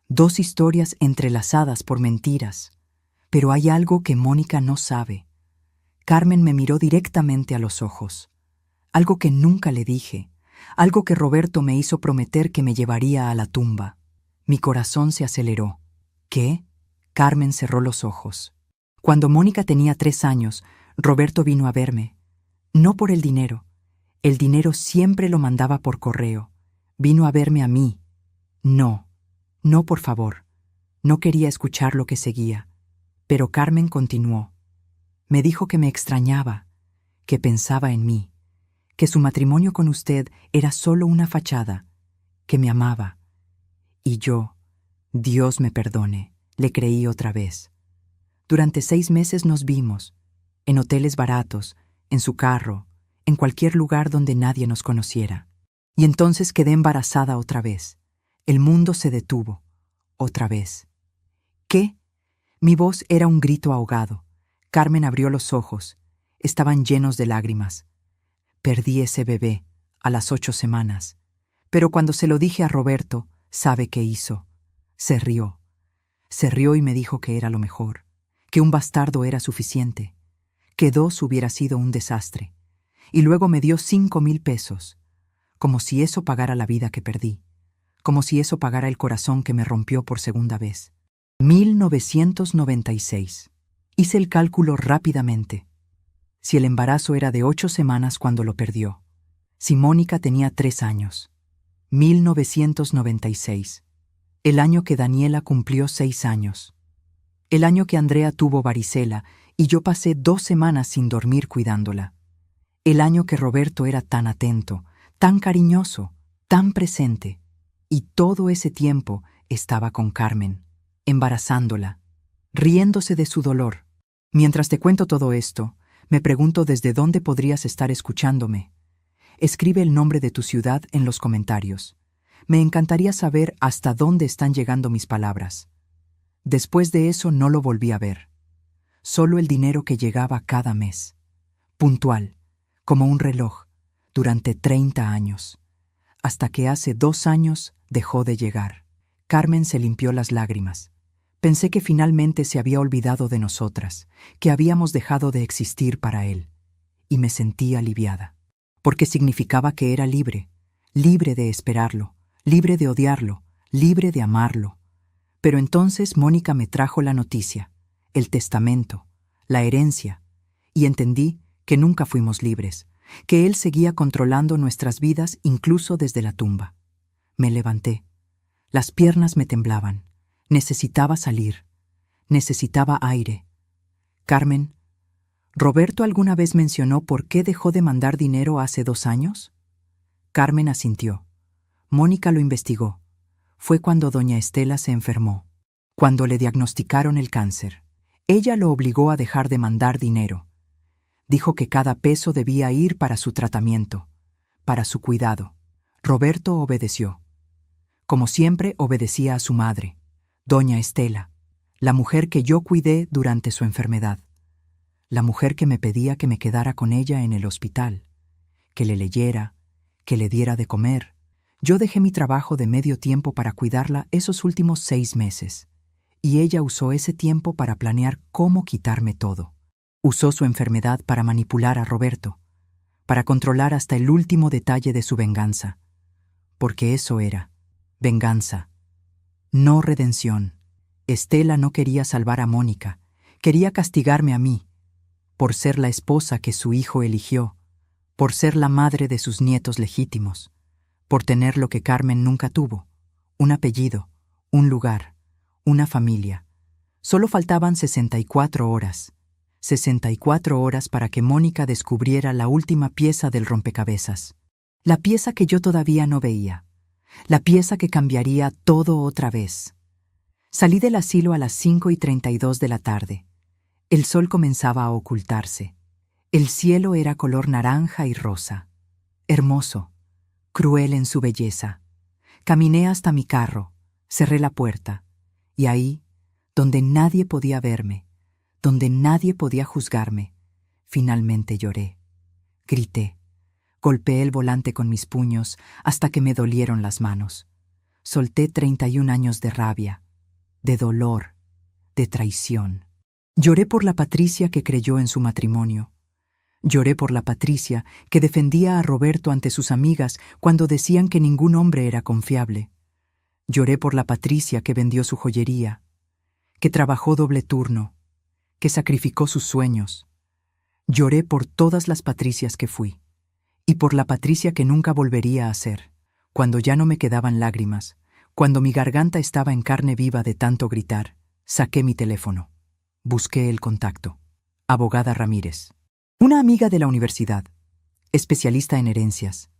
2 historias entrelazadas por mentiras. Pero hay algo que Mónica no sabe. Carmen me miró directamente a los ojos. Algo que nunca le dije, algo que Roberto me hizo prometer que me llevaría a la tumba. Mi corazón se aceleró. ¿Qué? Carmen cerró los ojos. Cuando Mónica tenía 3 años, Roberto vino a verme. No por el dinero. El dinero siempre lo mandaba por correo. Vino a verme a mí. No, por favor. No quería escuchar lo que seguía. Pero Carmen continuó. Me dijo que me extrañaba, que pensaba en mí, que su matrimonio con usted era solo una fachada, que me amaba. Y yo, Dios me perdone, le creí otra vez. Durante 6 meses nos vimos, en hoteles baratos, en su carro, en cualquier lugar donde nadie nos conociera. Y entonces quedé embarazada otra vez. El mundo se detuvo, otra vez. ¿Qué? Mi voz era un grito ahogado. Carmen abrió los ojos. Estaban llenos de lágrimas. Perdí ese bebé a las 8 semanas. Pero cuando se lo dije a Roberto, ¿sabe qué hizo? Se rió. Se rió y me dijo que era lo mejor, que un bastardo era suficiente, que 2 hubiera sido un desastre. Y luego me dio 5,000 pesos, como si eso pagara la vida que perdí, como si eso pagara el corazón que me rompió por segunda vez. 1996. Hice el cálculo rápidamente. Si el embarazo era de 8 semanas cuando lo perdió, si Mónica tenía 3 años. 1996. El año que Daniela cumplió 6 años. El año que Andrea tuvo varicela y yo pasé 2 semanas sin dormir cuidándola. El año que Roberto era tan atento, tan cariñoso, tan presente. Y todo ese tiempo estaba con Carmen, embarazándola, riéndose de su dolor. Mientras te cuento todo esto, me pregunto desde dónde podrías estar escuchándome. Escribe el nombre de tu ciudad en los comentarios. Me encantaría saber hasta dónde están llegando mis palabras. Después de eso no lo volví a ver. Solo el dinero que llegaba cada mes. Puntual, como un reloj, durante 30 años. Hasta que hace 2 años dejó de llegar. Carmen se limpió las lágrimas. Pensé que finalmente se había olvidado de nosotras, que habíamos dejado de existir para él. Y me sentí aliviada, porque significaba que era libre, libre de esperarlo, libre de odiarlo, libre de amarlo. Pero entonces Mónica me trajo la noticia, el testamento, la herencia, y entendí que nunca fuimos libres, que él seguía controlando nuestras vidas incluso desde la tumba. Me levanté. Las piernas me temblaban. Necesitaba salir. Necesitaba aire. Carmen, ¿Roberto alguna vez mencionó por qué dejó de mandar dinero hace 2 años? Carmen asintió. Mónica lo investigó. Fue cuando doña Estela se enfermó, cuando le diagnosticaron el cáncer. Ella lo obligó a dejar de mandar dinero. Dijo que cada peso debía ir para su tratamiento, para su cuidado. Roberto obedeció. Como siempre, obedecía a su madre, doña Estela, la mujer que yo cuidé durante su enfermedad, la mujer que me pedía que me quedara con ella en el hospital, que le leyera, que le diera de comer. Yo dejé mi trabajo de medio tiempo para cuidarla esos últimos 6 meses, y ella usó ese tiempo para planear cómo quitarme todo. Usó su enfermedad para manipular a Roberto, para controlar hasta el último detalle de su venganza, porque eso era, venganza, no redención. Estela no quería salvar a Mónica, quería castigarme a mí, por ser la esposa que su hijo eligió, por ser la madre de sus nietos legítimos, por tener lo que Carmen nunca tuvo, un apellido, un lugar, una familia. Solo faltaban 64 horas. 64 horas para que Mónica descubriera la última pieza del rompecabezas. La pieza que yo todavía no veía. La pieza que cambiaría todo otra vez. Salí del asilo a las 5:32 de la tarde. El sol comenzaba a ocultarse. El cielo era color naranja y rosa. Hermoso, cruel en su belleza. Caminé hasta mi carro, cerré la puerta, y ahí, donde nadie podía verme, donde nadie podía juzgarme, finalmente lloré. Grité. Golpeé el volante con mis puños hasta que me dolieron las manos. Solté 31 años de rabia, de dolor, de traición. Lloré por la Patricia que creyó en su matrimonio. Lloré por la Patricia que defendía a Roberto ante sus amigas cuando decían que ningún hombre era confiable. Lloré por la Patricia que vendió su joyería, que trabajó doble turno, que sacrificó sus sueños. Lloré por todas las Patricias que fui, y por la Patricia que nunca volvería a ser, cuando ya no me quedaban lágrimas, cuando mi garganta estaba en carne viva de tanto gritar. Saqué mi teléfono. Busqué el contacto. Abogada Ramírez. Una amiga de la universidad, especialista en herencias,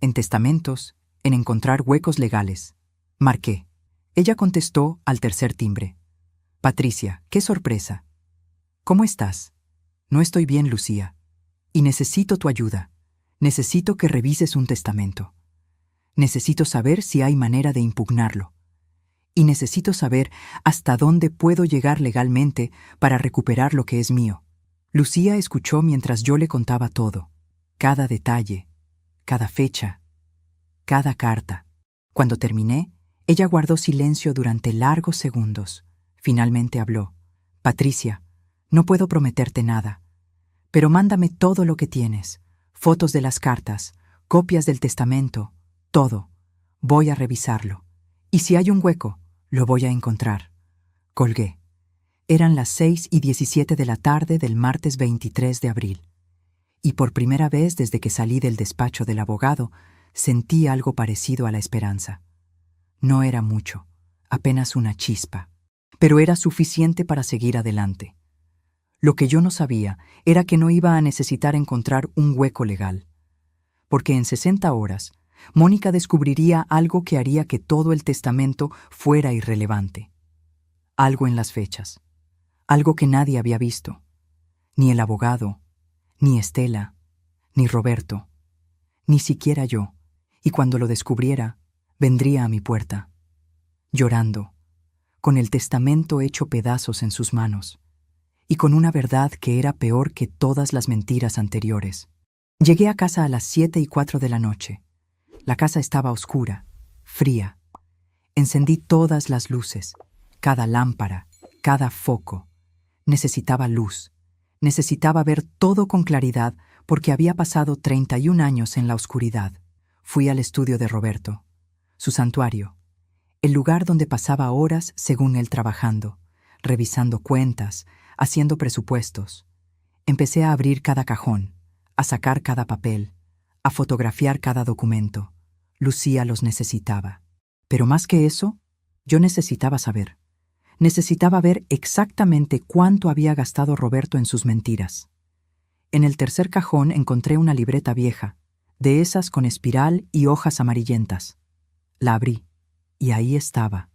en testamentos, en encontrar huecos legales. Marqué. Ella contestó al tercer timbre. Patricia, qué sorpresa. ¿Cómo estás? No estoy bien, Lucía. Y necesito tu ayuda. Necesito que revises un testamento. Necesito saber si hay manera de impugnarlo. Y necesito saber hasta dónde puedo llegar legalmente para recuperar lo que es mío. Lucía escuchó mientras yo le contaba todo, cada detalle, cada fecha, cada carta. Cuando terminé, ella guardó silencio durante largos segundos. Finalmente habló. Patricia, no puedo prometerte nada, pero mándame todo lo que tienes, fotos de las cartas, copias del testamento, todo. Voy a revisarlo. Y si hay un hueco, lo voy a encontrar. Colgué. Eran las 6:17 de la tarde del martes 23 de abril. Y por primera vez desde que salí del despacho del abogado, sentí algo parecido a la esperanza. No era mucho, apenas una chispa, pero era suficiente para seguir adelante. Lo que yo no sabía era que no iba a necesitar encontrar un hueco legal, porque en 60 horas, Mónica descubriría algo que haría que todo el testamento fuera irrelevante. Algo en las fechas. Algo que nadie había visto. Ni el abogado, ni Estela, ni Roberto, ni siquiera yo. Y cuando lo descubriera, vendría a mi puerta, llorando, con el testamento hecho pedazos en sus manos, y con una verdad que era peor que todas las mentiras anteriores. Llegué a casa a las 7:04 de la noche. La casa estaba oscura, fría. Encendí todas las luces, cada lámpara, cada foco. Necesitaba luz. Necesitaba ver todo con claridad porque había pasado 31 años en la oscuridad. Fui al estudio de Roberto, su santuario, el lugar donde pasaba horas según él trabajando, revisando cuentas, haciendo presupuestos. Empecé a abrir cada cajón, a sacar cada papel, a fotografiar cada documento. Lucía los necesitaba. Pero más que eso, yo necesitaba saber. Necesitaba ver exactamente cuánto había gastado Roberto en sus mentiras. En el tercer cajón encontré una libreta vieja, de esas con espiral y hojas amarillentas. La abrí, y ahí estaba.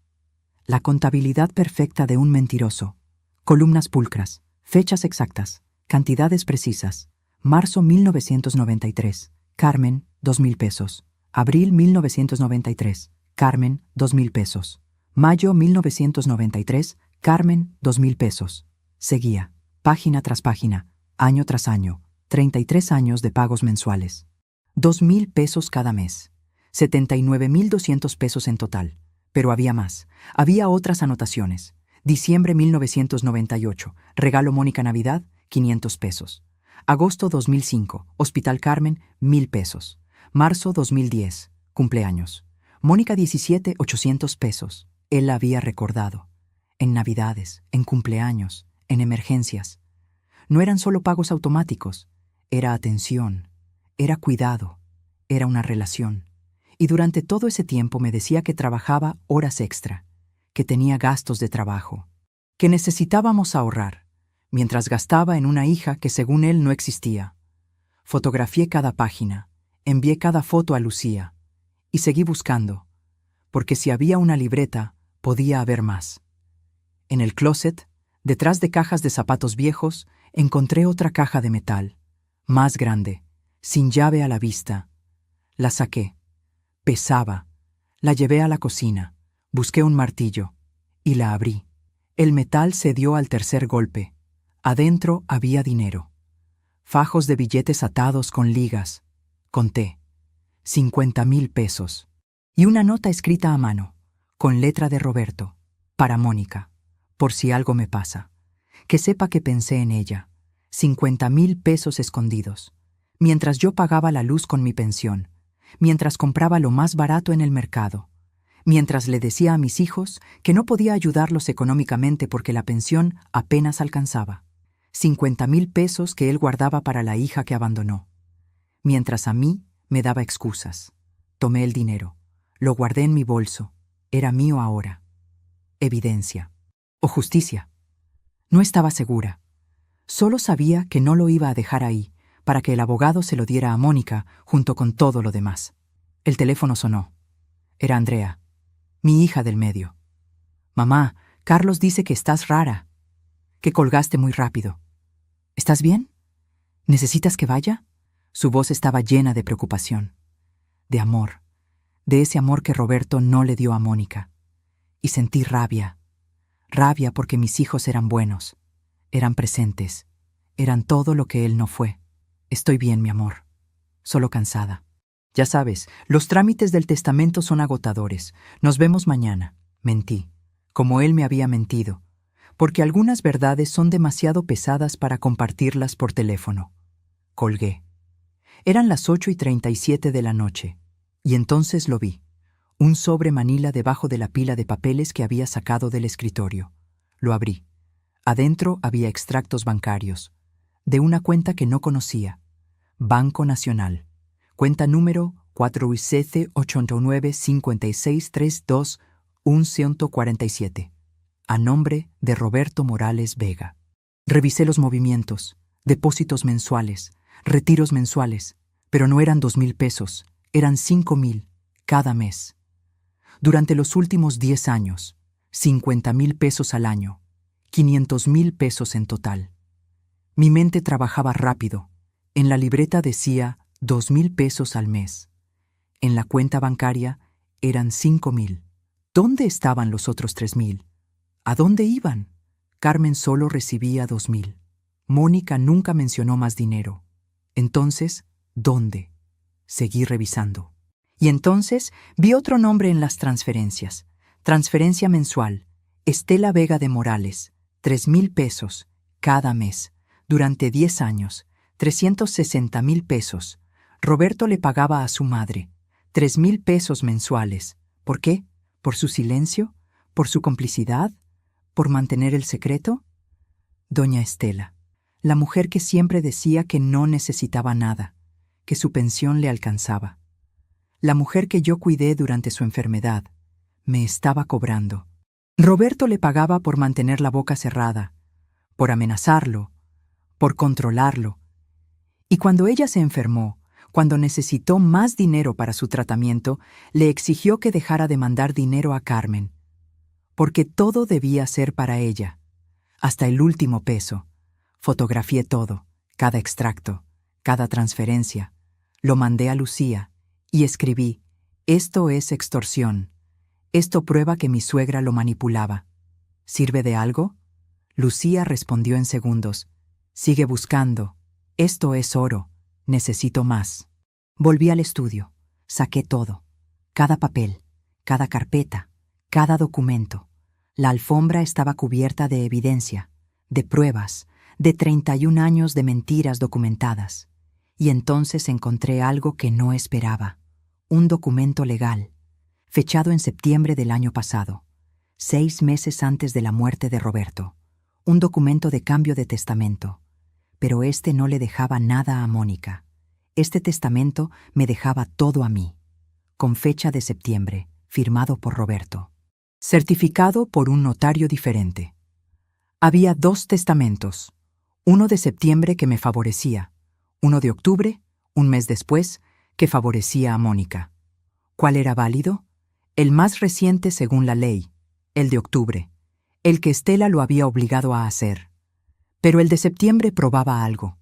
La contabilidad perfecta de un mentiroso. Columnas pulcras, fechas exactas, cantidades precisas. Marzo 1993, Carmen, 2,000 pesos. Abril 1993, Carmen, 2,000 pesos. Mayo 1993, Carmen, 2,000 pesos. Seguía, página tras página, año tras año, 33 años de pagos mensuales. 2,000 pesos cada mes. 79,200 pesos en total. Pero había más. Había otras anotaciones. Diciembre 1998, regalo Mónica Navidad, 500 pesos. Agosto 2005, Hospital Carmen, 1,000 pesos. Marzo 2010, cumpleaños. Mónica 17, 800 pesos. Él la había recordado. En Navidades, en cumpleaños, en emergencias. No eran solo pagos automáticos. Era atención, era cuidado, era una relación. Y durante todo ese tiempo me decía que trabajaba horas extra, que tenía gastos de trabajo, que necesitábamos ahorrar, mientras gastaba en una hija que según él no existía. Fotografié cada página, envié cada foto a Lucía, y seguí buscando, porque si había una libreta, podía haber más. En el closet, Detrás de cajas de zapatos viejos, encontré otra caja de metal, más grande, sin llave a la vista. La saqué. Pesaba. La llevé a la cocina. Busqué un martillo. Y la abrí. El metal cedió al tercer golpe. Adentro había dinero. Fajos de billetes atados con ligas. Conté. 50,000 pesos. Y una nota escrita a mano, con letra de Roberto, para Mónica, por si algo me pasa. Que sepa que pensé en ella. 50,000 pesos escondidos. Mientras yo pagaba la luz con mi pensión. Mientras compraba lo más barato en el mercado. Mientras le decía a mis hijos que no podía ayudarlos económicamente porque la pensión apenas alcanzaba. 50,000 pesos que él guardaba para la hija que abandonó. Mientras a mí me daba excusas. Tomé el dinero. Lo guardé en mi bolso. Era mío ahora. Evidencia. O justicia. No estaba segura. Solo sabía que no lo iba a dejar ahí, para que el abogado se lo diera a Mónica junto con todo lo demás. El teléfono sonó. Era Andrea, mi hija del medio. Mamá, Carlos dice que estás rara, que colgaste muy rápido. ¿Estás bien? ¿Necesitas que vaya? Su voz estaba llena de preocupación, de amor, de ese amor que Roberto no le dio a Mónica. Y sentí rabia porque mis hijos eran buenos, eran presentes, eran todo lo que él no fue. Estoy bien, mi amor, solo cansada. Ya sabes, los trámites del testamento son agotadores. Nos vemos mañana. Mentí, como él me había mentido, porque algunas verdades son demasiado pesadas para compartirlas por teléfono. Colgué. Eran las 8:37 de la noche, y entonces lo vi. Un sobre manila debajo de la pila de papeles que había sacado del escritorio. Lo abrí. Adentro había extractos bancarios, de una cuenta que no conocía. Banco Nacional. Cuenta número 489-5632-147. A nombre de Roberto Morales Vega. Revisé los movimientos, depósitos mensuales, retiros mensuales, pero no eran 2,000 pesos, eran 5,000 cada mes. Durante los últimos 10 años, 50,000 pesos al año, 500,000 pesos en total. Mi mente trabajaba rápido. En la libreta decía 2,000 pesos al mes. En la cuenta bancaria eran 5,000. ¿Dónde estaban los otros 3,000? ¿A dónde iban? Carmen solo recibía 2,000. Mónica nunca mencionó más dinero. Entonces, ¿dónde? Seguí revisando. Y entonces vi otro nombre en las transferencias. Transferencia mensual. Estela Vega de Morales. 3,000 pesos cada mes. Durante 10 años. 360,000 pesos. Roberto le pagaba a su madre. 3,000 pesos mensuales. ¿Por qué? ¿Por su silencio? ¿Por su complicidad? ¿Por mantener el secreto? Doña Estela, la mujer que siempre decía que no necesitaba nada, que su pensión le alcanzaba. La mujer que yo cuidé durante su enfermedad, me estaba cobrando. Roberto le pagaba por mantener la boca cerrada, por amenazarlo, por controlarlo. Y cuando ella se enfermó, cuando necesitó más dinero para su tratamiento, le exigió que dejara de mandar dinero a Carmen, porque todo debía ser para ella, hasta el último peso. Fotografié todo, cada extracto, cada transferencia. Lo mandé a Lucía y escribí: esto es extorsión. Esto prueba que mi suegra lo manipulaba. ¿Sirve de algo? Lucía respondió en segundos: sigue buscando. Esto es oro. Necesito más. Volví al estudio. Saqué todo. Cada papel, cada carpeta, cada documento. La alfombra estaba cubierta de evidencia, de pruebas, de 31 años de mentiras documentadas. Y entonces encontré algo que no esperaba. Un documento legal, fechado en septiembre del año pasado, 6 meses antes de la muerte de Roberto. Un documento de cambio de testamento. Pero este no le dejaba nada a Mónica. Este testamento me dejaba todo a mí. Con fecha de septiembre, firmado por Roberto. Certificado por un notario diferente. Había 2 testamentos. Uno de septiembre que me favorecía. Uno de octubre, un mes después, que favorecía a Mónica. ¿Cuál era válido? El más reciente según la ley, el de octubre. el que Estela lo había obligado a hacer. Pero el de septiembre probaba algo.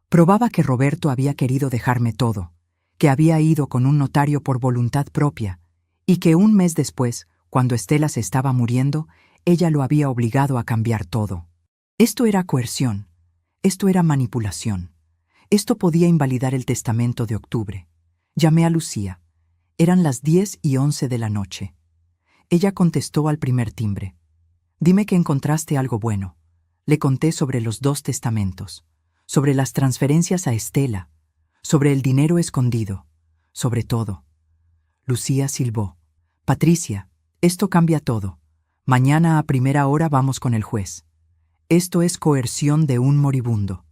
Probaba que Roberto había querido dejarme todo, que había ido con un notario por voluntad propia, y que un mes después, cuando Estela se estaba muriendo, ella lo había obligado a cambiar todo. Esto era coerción. Esto era manipulación. Esto podía invalidar el testamento de octubre. Llamé a Lucía. Eran las 10:11 de la noche. Ella contestó al primer timbre. «Dime que encontraste algo bueno». Le conté sobre los 2 testamentos, sobre las transferencias a Estela, sobre el dinero escondido, sobre todo. Lucía silbó. «Patricia, esto cambia todo. Mañana a primera hora vamos con el juez. Esto es coerción de un moribundo.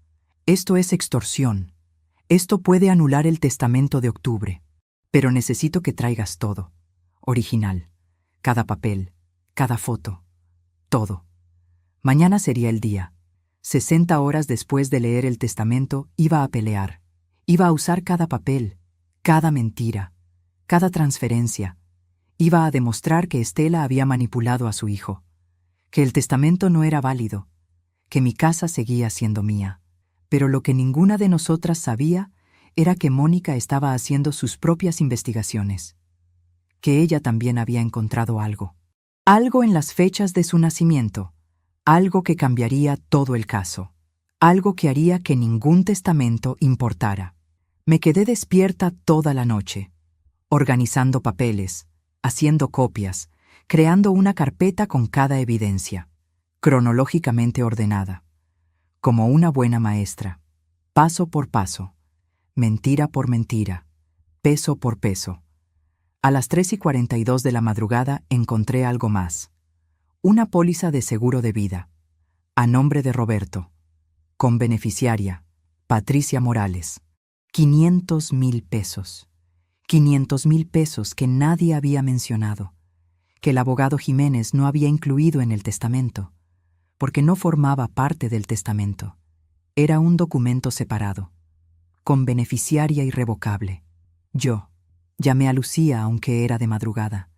Esto es extorsión. Esto puede anular el testamento de octubre. Pero necesito que traigas todo. Original. Cada papel, cada foto. Todo. Mañana sería el día. 60 horas después de leer el testamento, iba a pelear. Iba a usar cada papel, cada mentira, cada transferencia. Iba a demostrar que Estela había manipulado a su hijo, que el testamento no era válido, que mi casa seguía siendo mía. Pero lo que ninguna de nosotras sabía era que Mónica estaba haciendo sus propias investigaciones, que ella también había encontrado algo. Algo en las fechas de su nacimiento, algo que cambiaría todo el caso, algo que haría que ningún testamento importara. Me quedé despierta toda la noche, organizando papeles, haciendo copias, creando una carpeta con cada evidencia, cronológicamente ordenada, como una buena maestra, paso por paso, mentira por mentira, peso por peso. A las 3:42 de la madrugada encontré algo más. Una póliza de seguro de vida, a nombre de Roberto, con beneficiaria, Patricia Morales. 500,000 pesos. 500,000 pesos que nadie había mencionado, que el abogado Jiménez no había incluido en el testamento, porque no formaba parte del testamento. Era un documento separado, con beneficiaria irrevocable. Yo llamé a Lucía aunque era de madrugada.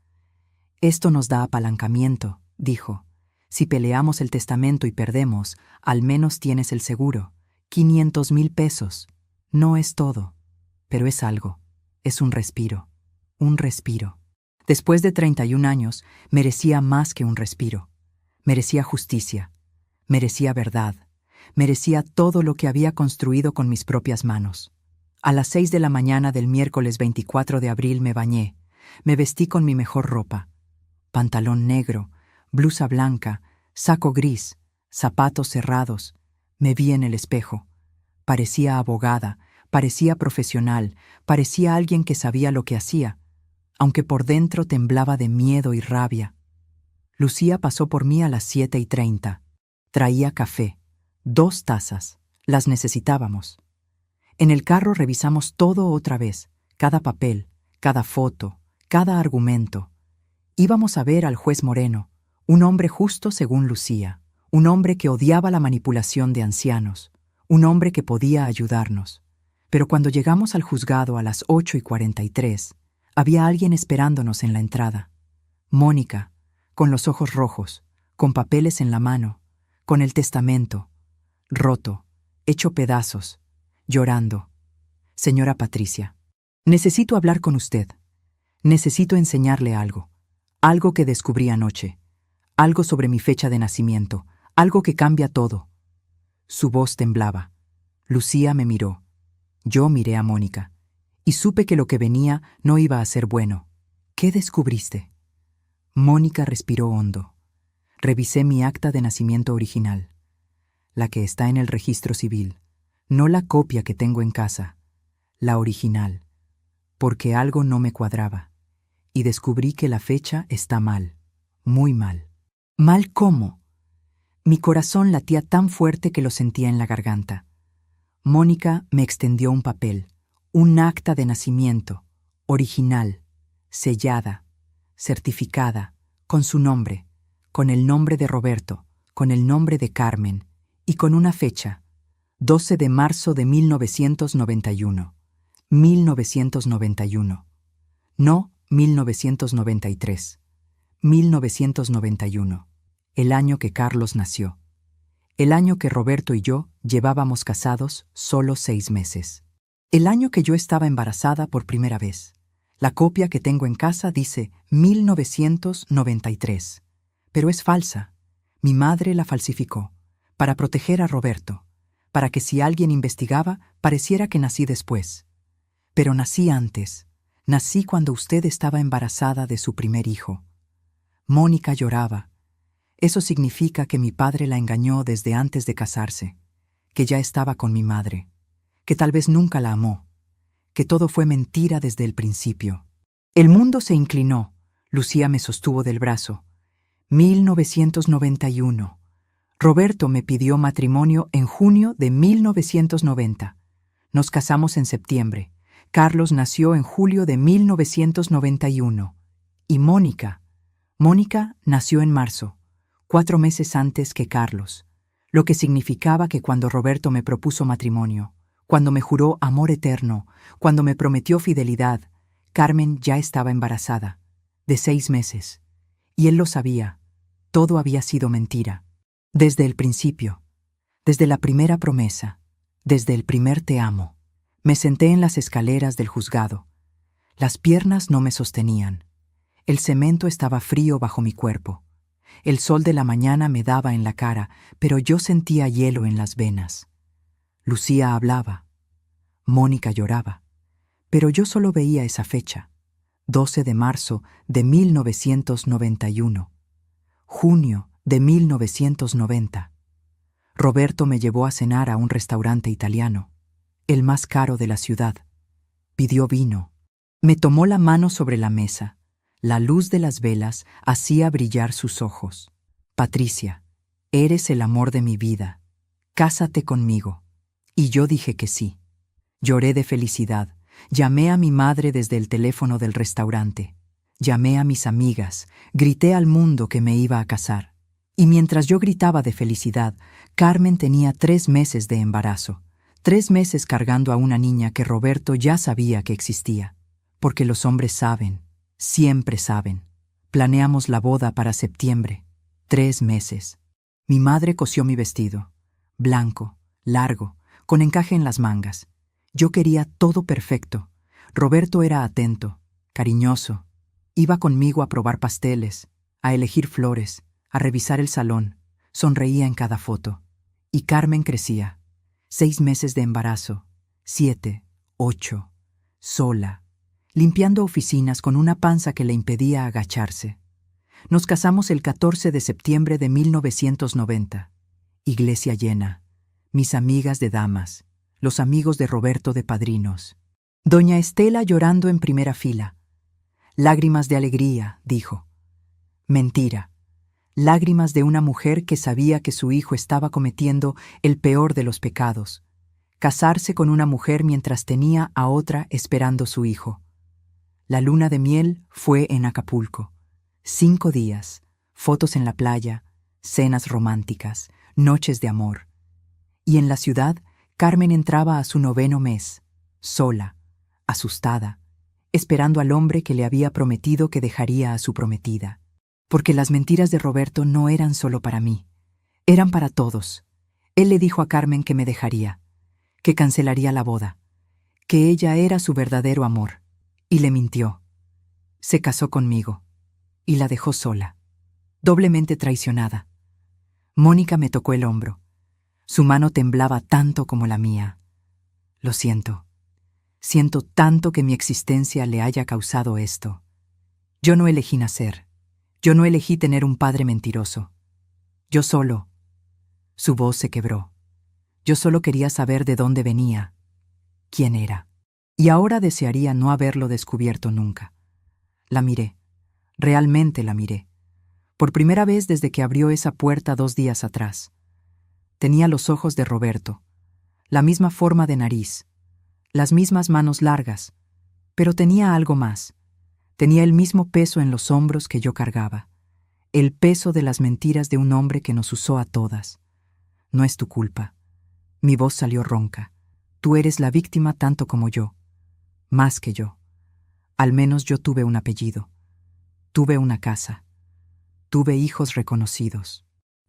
«Esto nos da apalancamiento», dijo. «Si peleamos el testamento y perdemos, al menos tienes el seguro. 500,000 pesos. No es todo, pero es algo. Es un respiro. Un respiro». Después de 31 años, merecía más que un respiro. Merecía justicia. Merecía verdad. Merecía todo lo que había construido con mis propias manos. A las 6 de la mañana del miércoles 24 de abril me bañé. Me vestí con mi mejor ropa. Pantalón negro, blusa blanca, saco gris, zapatos cerrados. Me vi en el espejo. Parecía abogada, parecía profesional, parecía alguien que sabía lo que hacía, aunque por dentro temblaba de miedo y rabia. Lucía pasó por mí a las 7:30. Traía café, 2 tazas. Las necesitábamos. En el carro revisamos todo otra vez, cada papel, cada foto, cada argumento. Íbamos a ver al juez Moreno, un hombre justo según Lucía, un hombre que odiaba la manipulación de ancianos, un hombre que podía ayudarnos. Pero cuando llegamos al juzgado a las 8:43, había alguien esperándonos en la entrada. Mónica, con los ojos rojos, con papeles en la mano, con el testamento, roto, hecho pedazos, llorando. «Señora Patricia, necesito hablar con usted. Necesito enseñarle algo. Algo que descubrí anoche. Algo sobre mi fecha de nacimiento. Algo que cambia todo». Su voz temblaba. Lucía me miró. Yo miré a Mónica. Y supe que lo que venía no iba a ser bueno. «¿Qué descubriste?» Mónica respiró hondo. Revisé mi acta de nacimiento original, la que está en el registro civil, no la copia que tengo en casa, la original, porque algo no me cuadraba, y descubrí que la fecha está mal, muy mal. ¿Mal cómo? Mi corazón latía tan fuerte que lo sentía en la garganta. Mónica me extendió un papel, un acta de nacimiento, original, sellada, certificada, con su nombre, con el nombre de Roberto, con el nombre de Carmen, y con una fecha, 12 de marzo de 1991. 1991. No 1993. 1991. el año que Carlos nació, el año que Roberto y yo llevábamos casados solo 6 meses, el año que yo estaba embarazada por primera vez. La copia que tengo en casa dice 1993, pero es falsa. Mi madre la falsificó, para proteger a Roberto, para que si alguien investigaba, pareciera que nací después. Pero nací antes, nací cuando usted estaba embarazada de su primer hijo. Mónica lloraba. Eso significa que mi padre la engañó desde antes de casarse, que ya estaba con mi madre, que tal vez nunca la amó, que todo fue mentira desde el principio. El mundo se inclinó. Lucía me sostuvo del brazo. 1991. Roberto me pidió matrimonio en junio de 1990. Nos casamos en septiembre. Carlos nació en julio de 1991. Y Mónica nació en marzo, 4 meses antes que Carlos, lo que significaba que cuando Roberto me propuso matrimonio, cuando me juró amor eterno, cuando me prometió fidelidad, Carmen ya estaba embarazada, de 6 meses. Y él lo sabía. Todo había sido mentira. Desde el principio, desde la primera promesa, desde el primer te amo, me senté en las escaleras del juzgado. Las piernas no me sostenían. El cemento estaba frío bajo mi cuerpo. El sol de la mañana me daba en la cara, pero yo sentía hielo en las venas. Lucía hablaba. Mónica lloraba. Pero yo solo veía esa fecha, 12 de marzo de 1991. Junio de 1990. Roberto me llevó a cenar a un restaurante italiano, el más caro de la ciudad. Pidió vino. Me tomó la mano sobre la mesa. La luz de las velas hacía brillar sus ojos. Patricia, eres el amor de mi vida. Cásate conmigo. Y yo dije que sí. Lloré de felicidad. Llamé a mi madre desde el teléfono del restaurante. Llamé a mis amigas. Grité al mundo que me iba a casar. Y mientras yo gritaba de felicidad, Carmen tenía 3 meses de embarazo. 3 meses cargando a una niña que Roberto ya sabía que existía. Porque los hombres saben. Siempre saben. Planeamos la boda para septiembre. 3 meses. Mi madre cosió mi vestido. Blanco, largo, con encaje en las mangas. Yo quería todo perfecto. Roberto era atento, cariñoso. Iba conmigo a probar pasteles, a elegir flores, a revisar el salón. Sonreía en cada foto. Y Carmen crecía. 6 meses de embarazo. 7, 8. Sola. Limpiando oficinas con una panza que le impedía agacharse. Nos casamos el 14 de septiembre de 1990. Iglesia llena. Mis amigas de damas. Los amigos de Roberto de padrinos. Doña Estela llorando en primera fila. Lágrimas de alegría, dijo. Mentira. Lágrimas de una mujer que sabía que su hijo estaba cometiendo el peor de los pecados. Casarse con una mujer mientras tenía a otra esperando su hijo. La luna de miel fue en Acapulco. 5 días, fotos en la playa, cenas románticas, noches de amor. Y en la ciudad, Carmen entraba a su 9º mes, sola, asustada, esperando al hombre que le había prometido que dejaría a su prometida. Porque las mentiras de Roberto no eran solo para mí, eran para todos. Él le dijo a Carmen que me dejaría, que cancelaría la boda, que ella era su verdadero amor, y le mintió. Se casó conmigo, y la dejó sola, doblemente traicionada. Mónica me tocó el hombro. Su mano temblaba tanto como la mía. Lo siento. Siento tanto que mi existencia le haya causado esto. Yo no elegí nacer. Yo no elegí tener un padre mentiroso. Yo solo. Su voz se quebró. Yo solo quería saber de dónde venía, quién era. Y ahora desearía no haberlo descubierto nunca. La miré. Realmente la miré. Por primera vez desde que abrió esa puerta 2 días atrás. Tenía los ojos de Roberto, la misma forma de nariz, las mismas manos largas, pero tenía algo más. Tenía el mismo peso en los hombros que yo cargaba, el peso de las mentiras de un hombre que nos usó a todas. No es tu culpa. Mi voz salió ronca. Tú eres la víctima tanto como yo, más que yo. Al menos yo tuve un apellido, tuve una casa, tuve hijos reconocidos.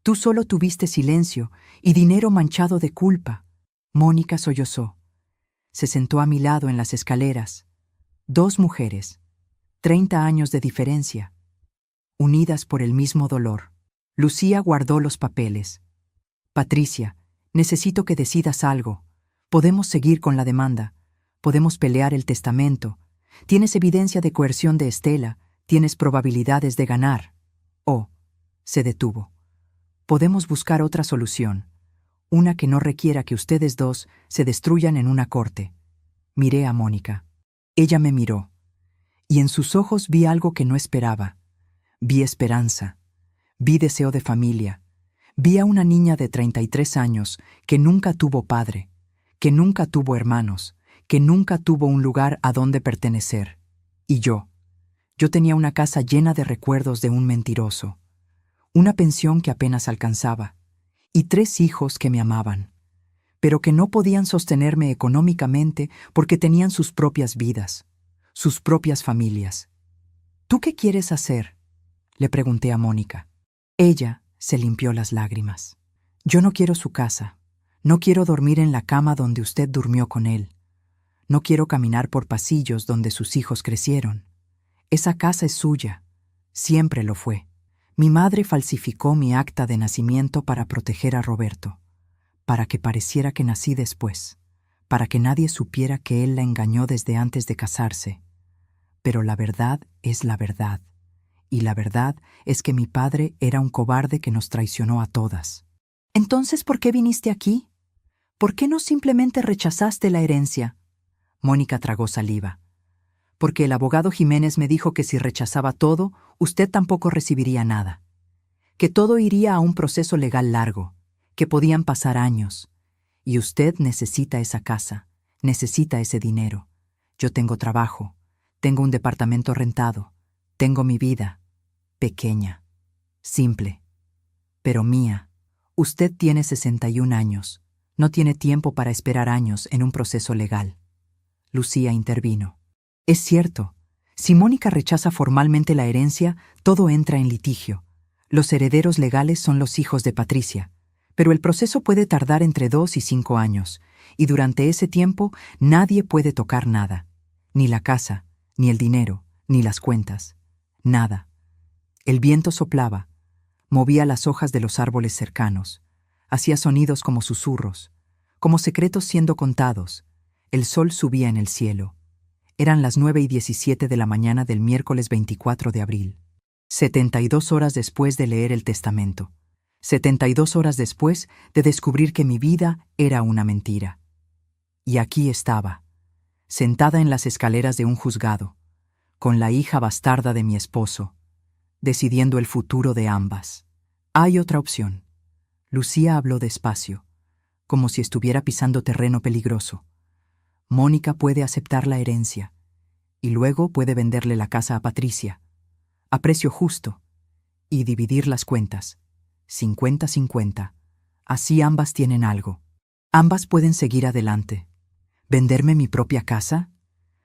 Tú solo tuviste silencio y dinero manchado de culpa. Mónica sollozó. Se sentó a mi lado en las escaleras. 2 mujeres, 30 años de diferencia, unidas por el mismo dolor. Lucía guardó los papeles. Patricia, necesito que decidas algo. Podemos seguir con la demanda. Podemos pelear el testamento. Tienes evidencia de coerción de Estela. Tienes probabilidades de ganar. Oh, se detuvo. Podemos buscar otra solución. Una que no requiera que ustedes dos se destruyan en una corte. Miré a Mónica. Ella me miró. Y en sus ojos vi algo que no esperaba. Vi esperanza. Vi deseo de familia. Vi a una niña de 33 años que nunca tuvo padre, que nunca tuvo hermanos, que nunca tuvo un lugar a donde pertenecer. Y yo tenía una casa llena de recuerdos de un mentiroso, una pensión que apenas alcanzaba, y 3 hijos que me amaban, pero que no podían sostenerme económicamente porque tenían sus propias vidas, sus propias familias. ¿Tú qué quieres hacer?, le pregunté a Mónica. Ella se limpió las lágrimas. Yo no quiero su casa. No quiero dormir en la cama donde usted durmió con él. No quiero caminar por pasillos donde sus hijos crecieron. Esa casa es suya. Siempre lo fue. Mi madre falsificó mi acta de nacimiento para proteger a Roberto, para que pareciera que nací después, para que nadie supiera que él la engañó desde antes de casarse. Pero la verdad es la verdad. Y la verdad es que mi padre era un cobarde que nos traicionó a todas. Entonces, ¿por qué viniste aquí? ¿Por qué no simplemente rechazaste la herencia? Mónica tragó saliva. Porque el abogado Jiménez me dijo que si rechazaba todo, usted tampoco recibiría nada. Que todo iría a un proceso legal largo, que podían pasar años. Y usted necesita esa casa, necesita ese dinero. Yo tengo trabajo, tengo un departamento rentado, tengo mi vida, pequeña, simple, pero mía. Usted tiene 61 años, no tiene tiempo para esperar años en un proceso legal. Lucía intervino. Es cierto, si Mónica rechaza formalmente la herencia, todo entra en litigio. Los herederos legales son los hijos de Patricia, pero el proceso puede tardar entre 2 y 5 años, y durante ese tiempo nadie puede tocar nada, ni la casa, ni el dinero, ni las cuentas, nada. El viento soplaba, movía las hojas de los árboles cercanos, hacía sonidos como susurros, como secretos siendo contados. El sol subía en el cielo. Eran las 9:17 de la mañana del miércoles 24 de abril. 72 horas después de leer el testamento. 72 horas después de descubrir que mi vida era una mentira. Y aquí estaba, sentada en las escaleras de un juzgado, con la hija bastarda de mi esposo, decidiendo el futuro de ambas. Hay otra opción. Lucía habló despacio, como si estuviera pisando terreno peligroso. Mónica puede aceptar la herencia, y luego puede venderle la casa a Patricia, a precio justo, y dividir las cuentas, 50-50. Así ambas tienen algo. Ambas pueden seguir adelante. ¿Venderme mi propia casa?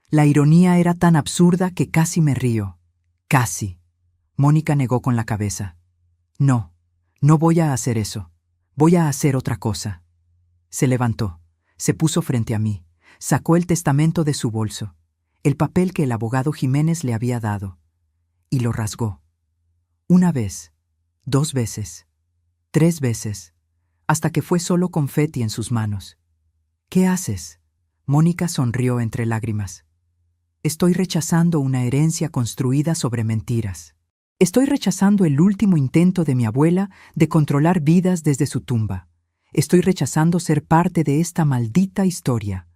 La ironía era tan absurda que casi me río. Casi. Mónica negó con la cabeza. No, no voy a hacer eso. Voy a hacer otra cosa. Se levantó, se puso frente a mí, sacó el testamento de su bolso, el papel que el abogado Jiménez le había dado, y lo rasgó. 1 vez, 2 veces, 3 veces, hasta que fue solo confeti en sus manos. ¿Qué haces? Mónica sonrió entre lágrimas. Estoy rechazando una herencia construida sobre mentiras. Estoy rechazando el último intento de mi abuela de controlar vidas desde su tumba. Estoy rechazando ser parte de esta maldita historia.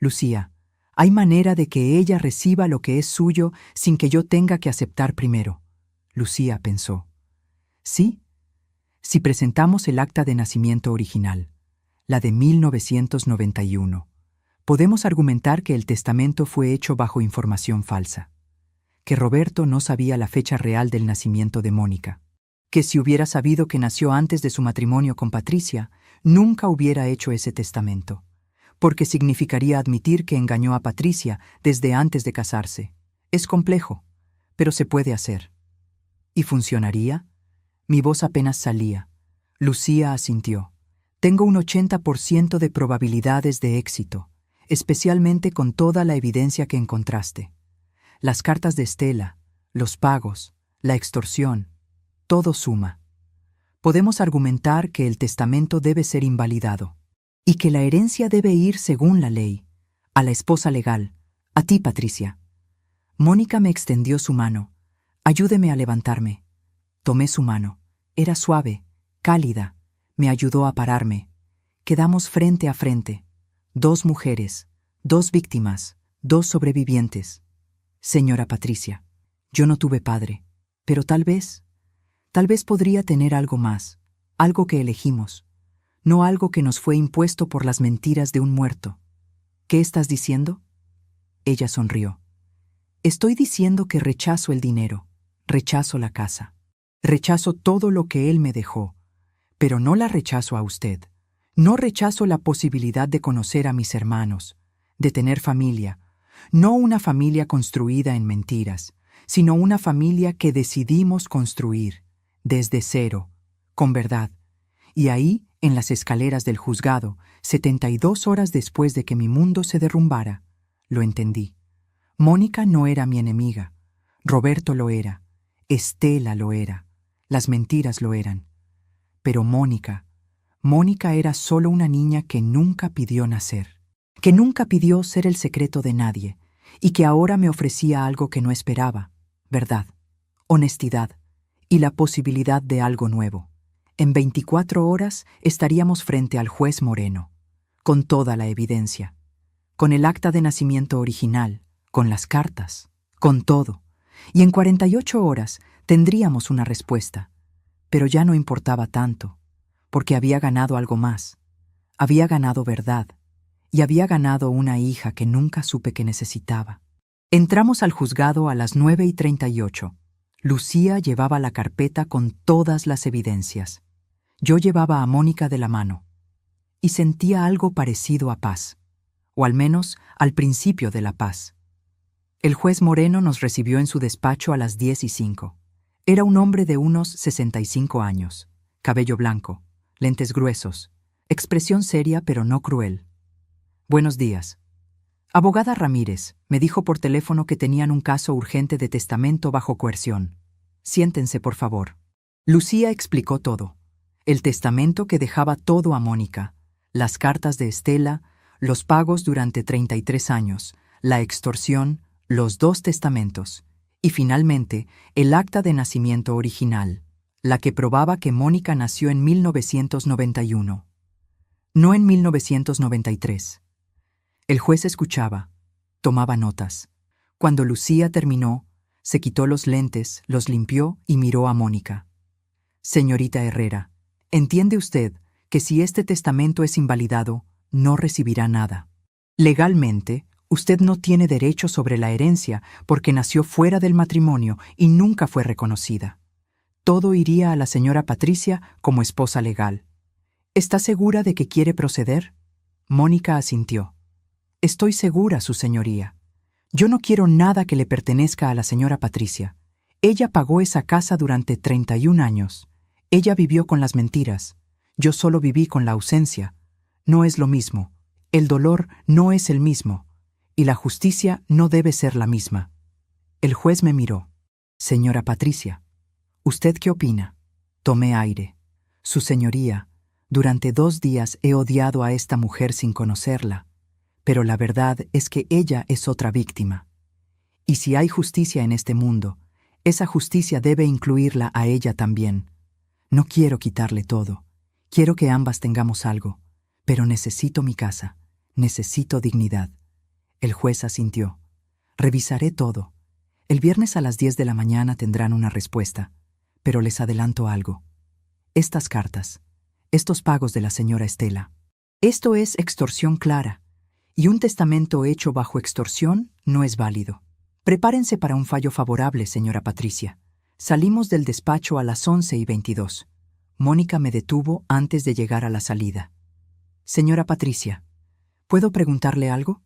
Lucía, ¿hay manera de que ella reciba lo que es suyo sin que yo tenga que aceptar primero? Lucía pensó. Sí, si presentamos el acta de nacimiento original, la de 1991, podemos argumentar que el testamento fue hecho bajo información falsa, que Roberto no sabía la fecha real del nacimiento de Mónica, que si hubiera sabido que nació antes de su matrimonio con Patricia, nunca hubiera hecho ese testamento, porque significaría admitir que engañó a Patricia desde antes de casarse. Es complejo, pero se puede hacer. ¿Y funcionaría? Mi voz apenas salía. Lucía asintió. Tengo un 80% de probabilidades de éxito, especialmente con toda la evidencia que encontraste. Las cartas de Estela, los pagos, la extorsión, todo suma. Podemos argumentar que el testamento debe ser invalidado y que la herencia debe ir según la ley, a la esposa legal, a ti, Patricia. Mónica me extendió su mano. Ayúdeme a levantarme. Tomé su mano. Era suave, cálida. Me ayudó a pararme. Quedamos frente a frente. 2 mujeres, 2 víctimas, 2 sobrevivientes. Señora Patricia, yo no tuve padre, pero tal vez podría tener algo más, algo que elegimos, no algo que nos fue impuesto por las mentiras de un muerto. ¿Qué estás diciendo? Ella sonrió. Estoy diciendo que rechazo el dinero, rechazo la casa, rechazo todo lo que él me dejó, pero no la rechazo a usted. No rechazo la posibilidad de conocer a mis hermanos, de tener familia, no una familia construida en mentiras, sino una familia que decidimos construir, desde cero, con verdad. Y ahí, en las escaleras del juzgado, 72 horas después de que mi mundo se derrumbara, lo entendí. Mónica no era mi enemiga, Roberto lo era, Estela lo era, las mentiras lo eran. Pero Mónica era solo una niña que nunca pidió nacer, que nunca pidió ser el secreto de nadie, y que ahora me ofrecía algo que no esperaba, verdad, honestidad y la posibilidad de algo nuevo. En 24 horas estaríamos frente al juez Moreno, con toda la evidencia, con el acta de nacimiento original, con las cartas, con todo, y en 48 horas tendríamos una respuesta. Pero ya no importaba tanto, porque había ganado algo más. Había ganado verdad, y había ganado una hija que nunca supe que necesitaba. Entramos al juzgado a las 9:38. Lucía llevaba la carpeta con todas las evidencias. Yo llevaba a Mónica de la mano, y sentía algo parecido a paz, o al menos al principio de la paz. El juez Moreno nos recibió en su despacho a las 10:05. Era un hombre de unos 65 años, cabello blanco, lentes gruesos, expresión seria pero no cruel. Buenos días. Abogada Ramírez, me dijo por teléfono que tenían un caso urgente de testamento bajo coerción. Siéntense, por favor. Lucía explicó todo. El testamento que dejaba todo a Mónica, las cartas de Estela, los pagos durante 33 años, la extorsión, los 2 testamentos, y finalmente el acta de nacimiento original, la que probaba que Mónica nació en 1991, no en 1993. El juez escuchaba, tomaba notas. Cuando Lucía terminó, se quitó los lentes, los limpió y miró a Mónica. Señorita Herrera, ¿entiende usted que si este testamento es invalidado, no recibirá nada? Legalmente, usted no tiene derecho sobre la herencia porque nació fuera del matrimonio y nunca fue reconocida. Todo iría a la señora Patricia como esposa legal. ¿Está segura de que quiere proceder? Mónica asintió. Estoy segura, su señoría. Yo no quiero nada que le pertenezca a la señora Patricia. Ella pagó esa casa durante 31 años. Ella vivió con las mentiras. Yo solo viví con la ausencia. No es lo mismo. El dolor no es el mismo. Y la justicia no debe ser la misma. El juez me miró. Señora Patricia, ¿usted qué opina? Tomé aire. Su señoría, durante 2 días he odiado a esta mujer sin conocerla, pero la verdad es que ella es otra víctima. Y si hay justicia en este mundo, esa justicia debe incluirla a ella también. No quiero quitarle todo. Quiero que ambas tengamos algo, pero necesito mi casa, necesito dignidad. El juez asintió. Revisaré todo. El viernes a las 10 de la mañana tendrán una respuesta, pero les adelanto algo. Estas cartas, estos pagos de la señora Estela, esto es extorsión clara, y un testamento hecho bajo extorsión no es válido. Prepárense para un fallo favorable, señora Patricia. Salimos del despacho a las 11:22. Mónica me detuvo antes de llegar a la salida. Señora Patricia, ¿puedo preguntarle algo?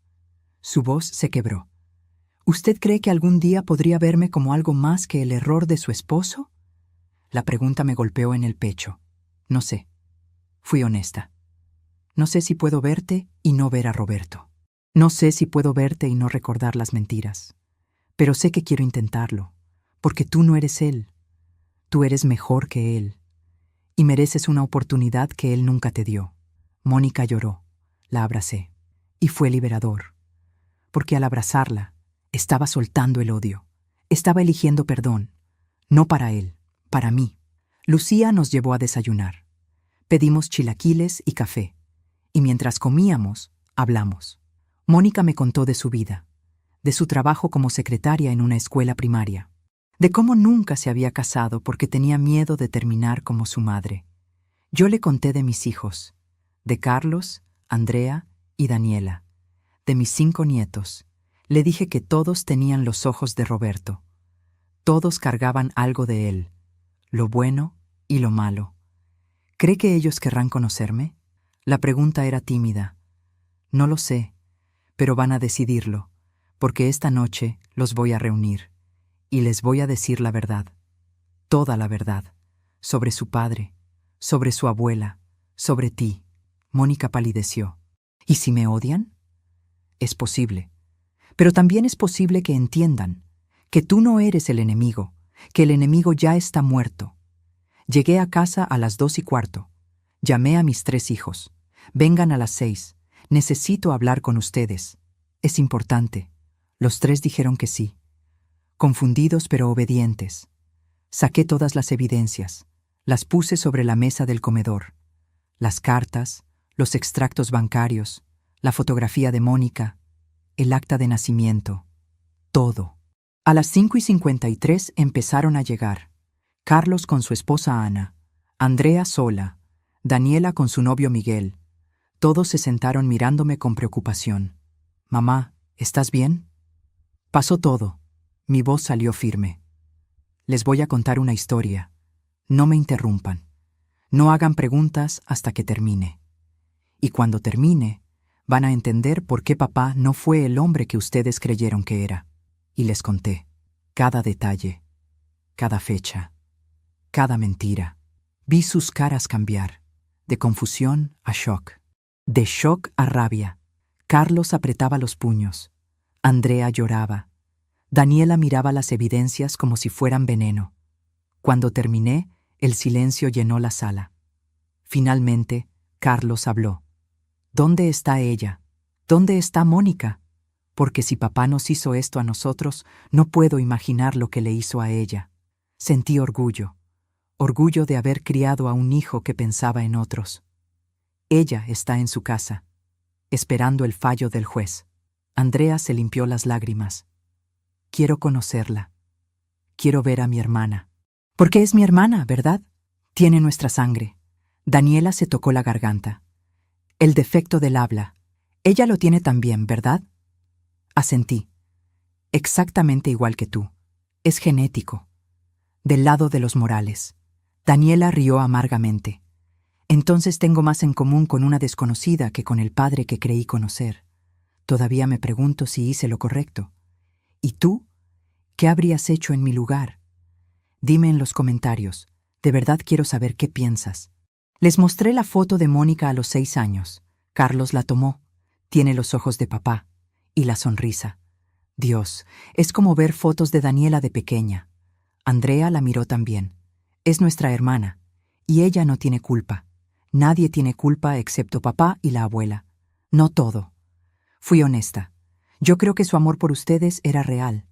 Su voz se quebró. ¿Usted cree que algún día podría verme como algo más que el error de su esposo? La pregunta me golpeó en el pecho. No sé. Fui honesta. No sé si puedo verte y no ver a Roberto. No sé si puedo verte y no recordar las mentiras. Pero sé que quiero intentarlo, porque tú no eres él. Tú eres mejor que él. Y mereces una oportunidad que él nunca te dio. Mónica lloró. La abracé. Y fue liberador. Porque al abrazarla, estaba soltando el odio. Estaba eligiendo perdón. No para él, para mí. Lucía nos llevó a desayunar. Pedimos chilaquiles y café. Y mientras comíamos, hablamos. Mónica me contó de su vida, de su trabajo como secretaria en una escuela primaria, de cómo nunca se había casado porque tenía miedo de terminar como su madre. Yo le conté de mis hijos, de Carlos, Andrea y Daniela, de mis 5 nietos. Le dije que todos tenían los ojos de Roberto. Todos cargaban algo de él, lo bueno y lo malo. ¿Cree que ellos querrán conocerme? La pregunta era tímida. No lo sé, pero van a decidirlo, porque esta noche los voy a reunir y les voy a decir la verdad, toda la verdad, sobre su padre, sobre su abuela, sobre ti. Mónica palideció. ¿Y si me odian? Es posible, pero también es posible que entiendan que tú no eres el enemigo, que el enemigo ya está muerto. Llegué a casa a las 2:15. Llamé a mis 3 hijos. Vengan a las 6. Necesito hablar con ustedes. Es importante. Los 3 dijeron que sí. Confundidos pero obedientes. Saqué todas las evidencias. Las puse sobre la mesa del comedor. Las cartas, los extractos bancarios, la fotografía de Mónica, el acta de nacimiento. Todo. A las 5:53 empezaron a llegar. Carlos con su esposa Ana, Andrea sola, Daniela con su novio Miguel. Todos se sentaron mirándome con preocupación. «Mamá, ¿estás bien?» Pasó todo. Mi voz salió firme. Les voy a contar una historia. No me interrumpan. No hagan preguntas hasta que termine. Y cuando termine, van a entender por qué papá no fue el hombre que ustedes creyeron que era. Y les conté. Cada detalle. Cada fecha. Cada mentira. Vi sus caras cambiar. De confusión a shock. De shock a rabia. Carlos apretaba los puños. Andrea lloraba. Daniela miraba las evidencias como si fueran veneno. Cuando terminé, el silencio llenó la sala. Finalmente, Carlos habló. ¿Dónde está ella? ¿Dónde está Mónica? Porque si papá nos hizo esto a nosotros, no puedo imaginar lo que le hizo a ella. Sentí orgullo. Orgullo de haber criado a un hijo que pensaba en otros. Ella está en su casa, esperando el fallo del juez. Andrea se limpió las lágrimas. Quiero conocerla. Quiero ver a mi hermana. Porque es mi hermana, ¿verdad? Tiene nuestra sangre. Daniela se tocó la garganta. El defecto del habla. Ella lo tiene también, ¿verdad? Asentí. Exactamente igual que tú. Es genético. Del lado de los Morales. Daniela rió amargamente. Entonces tengo más en común con una desconocida que con el padre que creí conocer. Todavía me pregunto si hice lo correcto. ¿Y tú? ¿Qué habrías hecho en mi lugar? Dime en los comentarios. De verdad quiero saber qué piensas. Les mostré la foto de Mónica a los 6 años. Carlos la tomó. Tiene los ojos de papá. Y la sonrisa. Dios, es como ver fotos de Daniela de pequeña. Andrea la miró también. Es nuestra hermana. Y ella no tiene culpa. Nadie tiene culpa excepto papá y la abuela. No todo. Fui honesta. Yo creo que su amor por ustedes era real.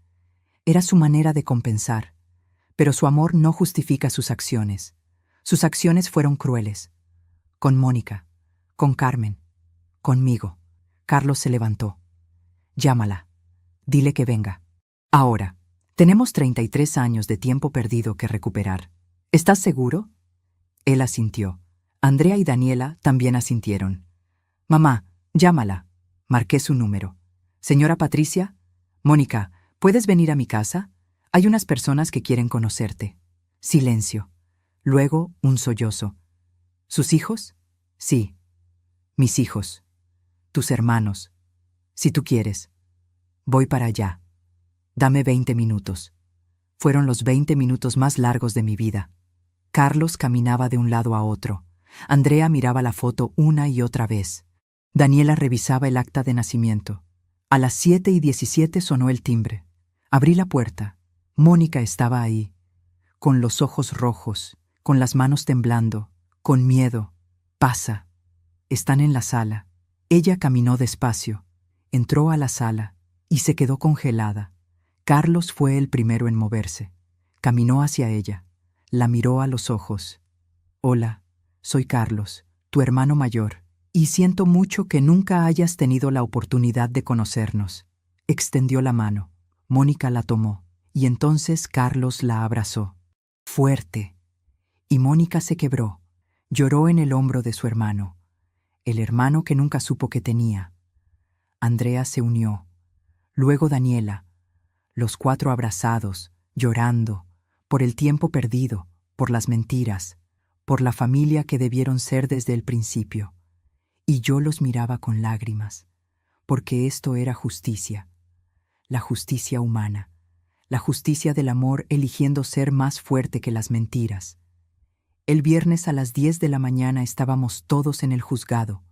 Era su manera de compensar. Pero su amor no justifica sus acciones. Sus acciones fueron crueles. Con Mónica. Con Carmen. Conmigo. Carlos se levantó. Llámala. Dile que venga. Ahora. Tenemos 33 años de tiempo perdido que recuperar. ¿Estás seguro? Él asintió. Andrea y Daniela también asintieron. Mamá, llámala. Marqué su número. Señora Patricia, Mónica, ¿puedes venir a mi casa? Hay unas personas que quieren conocerte. Silencio. Luego, un sollozo. ¿Sus hijos? Sí. Mis hijos. Tus hermanos. Si tú quieres. Voy para allá. Dame 20 minutos. Fueron los 20 minutos más largos de mi vida. Carlos caminaba de un lado a otro, Andrea miraba la foto una y otra vez. Daniela revisaba el acta de nacimiento. A las 7:17 sonó el timbre. Abrí la puerta. Mónica estaba ahí, con los ojos rojos, con las manos temblando, con miedo. Pasa. Están en la sala. Ella caminó despacio, entró a la sala y se quedó congelada. Carlos fue el primero en moverse. Caminó hacia ella, la miró a los ojos. Hola, soy Carlos, tu hermano mayor, y siento mucho que nunca hayas tenido la oportunidad de conocernos. Extendió la mano. Mónica la tomó, y entonces Carlos la abrazó. Fuerte. Y Mónica se quebró. Lloró en el hombro de su hermano, el hermano que nunca supo que tenía. Andrea se unió. Luego Daniela. Los cuatro abrazados, llorando, por el tiempo perdido, por las mentiras, por la familia que debieron ser desde el principio. Y yo los miraba con lágrimas, porque esto era justicia, la justicia humana, la justicia del amor eligiendo ser más fuerte que las mentiras. El viernes a las 10 de la mañana estábamos todos en el juzgado,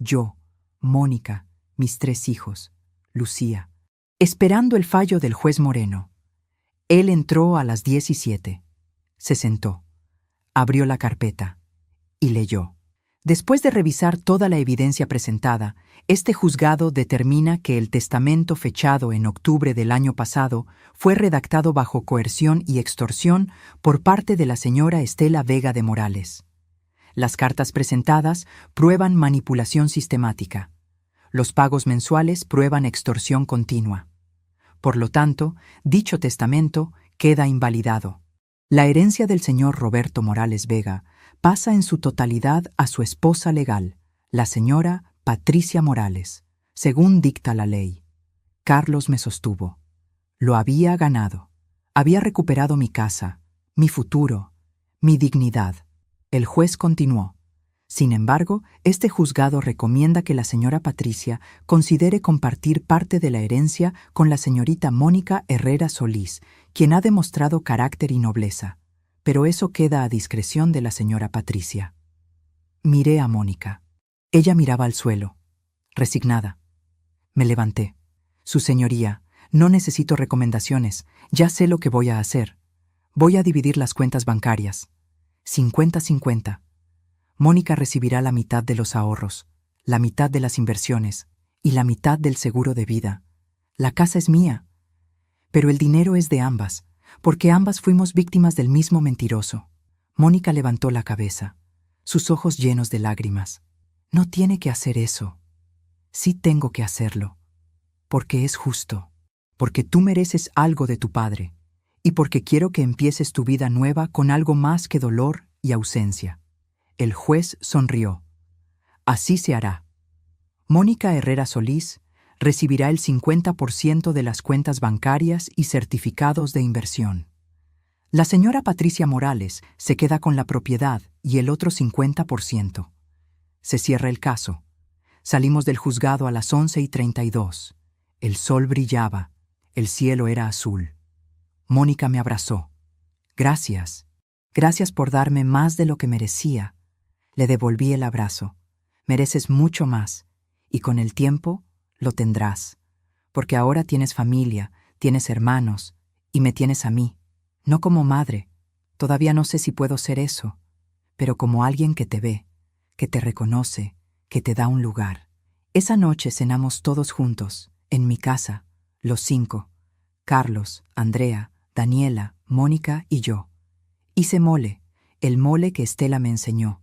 yo, Mónica, mis 3 hijos, Lucía, esperando el fallo del juez Moreno. Él entró a las 17. Se sentó, abrió la carpeta y leyó. Después de revisar toda la evidencia presentada, este juzgado determina que el testamento fechado en octubre del año pasado fue redactado bajo coerción y extorsión por parte de la señora Estela Vega de Morales. Las cartas presentadas prueban manipulación sistemática. Los pagos mensuales prueban extorsión continua. Por lo tanto, dicho testamento queda invalidado. La herencia del señor Roberto Morales Vega pasa en su totalidad a su esposa legal, la señora Patricia Morales, según dicta la ley. Carlos me sostuvo. Lo había ganado. Había recuperado mi casa, mi futuro, mi dignidad. El juez continuó. Sin embargo, este juzgado recomienda que la señora Patricia considere compartir parte de la herencia con la señorita Mónica Herrera Solís, quien ha demostrado carácter y nobleza. Pero eso queda a discreción de la señora Patricia. Miré a Mónica. Ella miraba al suelo, resignada. Me levanté. Su señoría, no necesito recomendaciones, ya sé lo que voy a hacer. Voy a dividir las cuentas bancarias. 50-50. Mónica recibirá la mitad de los ahorros, la mitad de las inversiones y la mitad del seguro de vida. La casa es mía, pero el dinero es de ambas, porque ambas fuimos víctimas del mismo mentiroso. Mónica levantó la cabeza, sus ojos llenos de lágrimas. No tiene que hacer eso. Sí tengo que hacerlo, porque es justo, porque tú mereces algo de tu padre, y porque quiero que empieces tu vida nueva con algo más que dolor y ausencia. El juez sonrió. Así se hará. Mónica Herrera Solís recibirá el 50% de las cuentas bancarias y certificados de inversión. La señora Patricia Morales se queda con la propiedad y el otro 50%. Se cierra el caso. Salimos del juzgado a las 11:32. El sol brillaba, el cielo era azul. Mónica me abrazó. Gracias. Gracias por darme más de lo que merecía. Le devolví el abrazo. Mereces mucho más, y con el tiempo lo tendrás, porque ahora tienes familia, tienes hermanos, y me tienes a mí, no como madre. Todavía no sé si puedo ser eso, pero como alguien que te ve, que te reconoce, que te da un lugar. Esa noche cenamos todos juntos, en mi casa, los 5, Carlos, Andrea, Daniela, Mónica y yo. Hice mole, el mole que Estela me enseñó,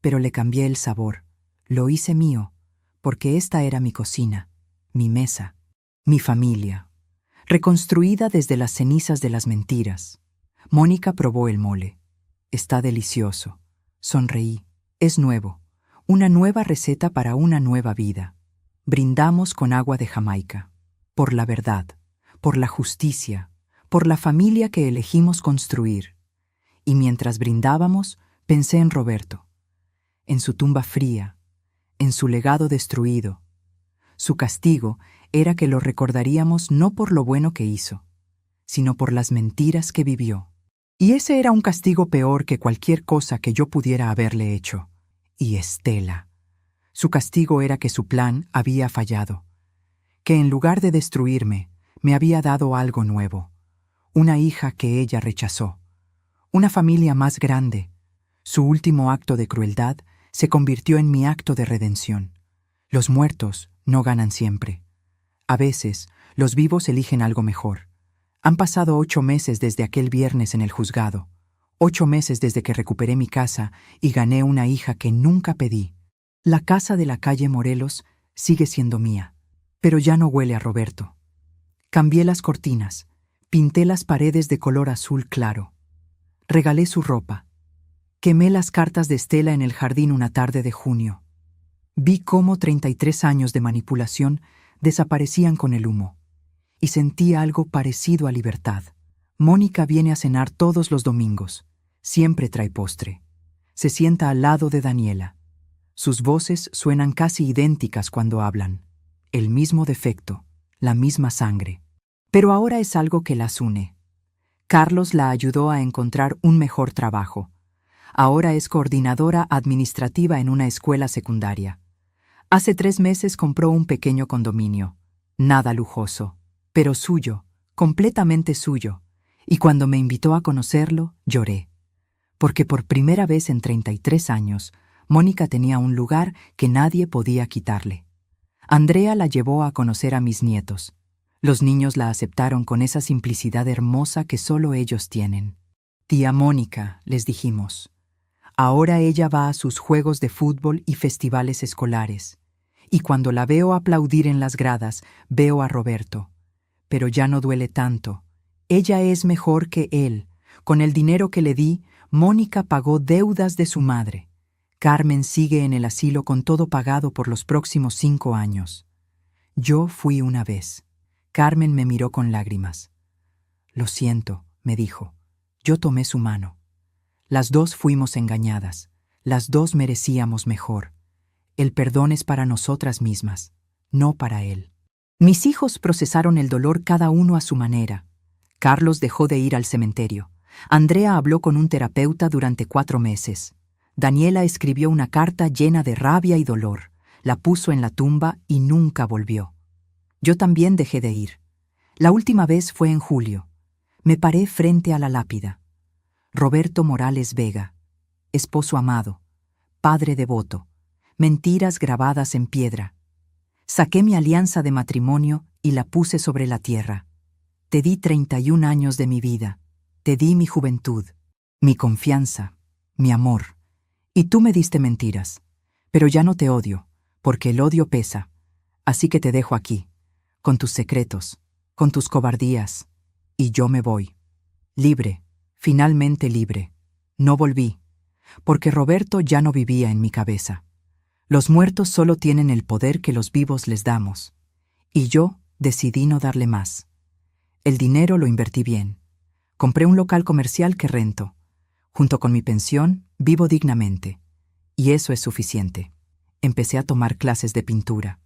pero le cambié el sabor. Lo hice mío, porque esta era mi cocina, mi mesa, mi familia, reconstruida desde las cenizas de las mentiras. Mónica probó el mole. Está delicioso. Sonreí. Es nuevo. Una nueva receta para una nueva vida. Brindamos con agua de Jamaica. Por la verdad, por la justicia, por la familia que elegimos construir. Y mientras brindábamos, pensé en Roberto, en su tumba fría, en su legado destruido. Su castigo era que lo recordaríamos no por lo bueno que hizo, sino por las mentiras que vivió. Y ese era un castigo peor que cualquier cosa que yo pudiera haberle hecho. y Estela. Su castigo era que su plan había fallado, que en lugar de destruirme, me había dado algo nuevo, una hija que ella rechazó, una familia más grande. Su último acto de crueldad se convirtió en mi acto de redención. Los muertos no ganan siempre. A veces, los vivos eligen algo mejor. Han pasado 8 meses desde aquel viernes en el juzgado, 8 meses desde que recuperé mi casa y gané una hija que nunca pedí. La casa de la calle Morelos sigue siendo mía, pero ya no huele a Roberto. Cambié las cortinas, pinté las paredes de color azul claro. Regalé su ropa. Quemé las cartas de Estela en el jardín una tarde de junio. Vi cómo 33 años de manipulación desaparecían con el humo, y sentí algo parecido a libertad. Mónica viene a cenar todos los domingos. Siempre trae postre. Se sienta al lado de Daniela. Sus voces suenan casi idénticas cuando hablan. El mismo defecto, la misma sangre. Pero ahora es algo que las une. Carlos la ayudó a encontrar un mejor trabajo. Ahora es coordinadora administrativa en una escuela secundaria. Hace 3 meses compró un pequeño condominio. Nada lujoso, pero suyo, completamente suyo. Y cuando me invitó a conocerlo, lloré. Porque por primera vez en 33 años, Mónica tenía un lugar que nadie podía quitarle. Andrea la llevó a conocer a mis nietos. Los niños la aceptaron con esa simplicidad hermosa que solo ellos tienen. Tía Mónica, les dijimos. Ahora ella va a sus juegos de fútbol y festivales escolares. Y cuando la veo aplaudir en las gradas, veo a Roberto. Pero ya no duele tanto. Ella es mejor que él. Con el dinero que le di, Mónica pagó deudas de su madre. Carmen sigue en el asilo con todo pagado por los próximos 5 años. Yo fui una vez. Carmen me miró con lágrimas. Lo siento, me dijo. Yo tomé su mano. Las dos fuimos engañadas. Las dos merecíamos mejor. El perdón es para nosotras mismas, no para él. Mis hijos procesaron el dolor cada uno a su manera. Carlos dejó de ir al cementerio. Andrea habló con un terapeuta durante 4 meses. Daniela escribió una carta llena de rabia y dolor. La puso en la tumba y nunca volvió. Yo también dejé de ir. La última vez fue en julio. Me paré frente a la lápida. Roberto Morales Vega, esposo amado, padre devoto, mentiras grabadas en piedra. Saqué mi alianza de matrimonio y la puse sobre la tierra. Te di 31 años de mi vida. Te di mi juventud, mi confianza, mi amor. Y tú me diste mentiras. Pero ya no te odio, porque el odio pesa. Así que te dejo aquí, con tus secretos, con tus cobardías. Y yo me voy. Libre, finalmente libre. No volví, porque Roberto ya no vivía en mi cabeza. Los muertos solo tienen el poder que los vivos les damos. Y yo decidí no darle más. El dinero lo invertí bien. Compré un local comercial que rento. Junto con mi pensión, vivo dignamente. Y eso es suficiente. Empecé a tomar clases de pintura.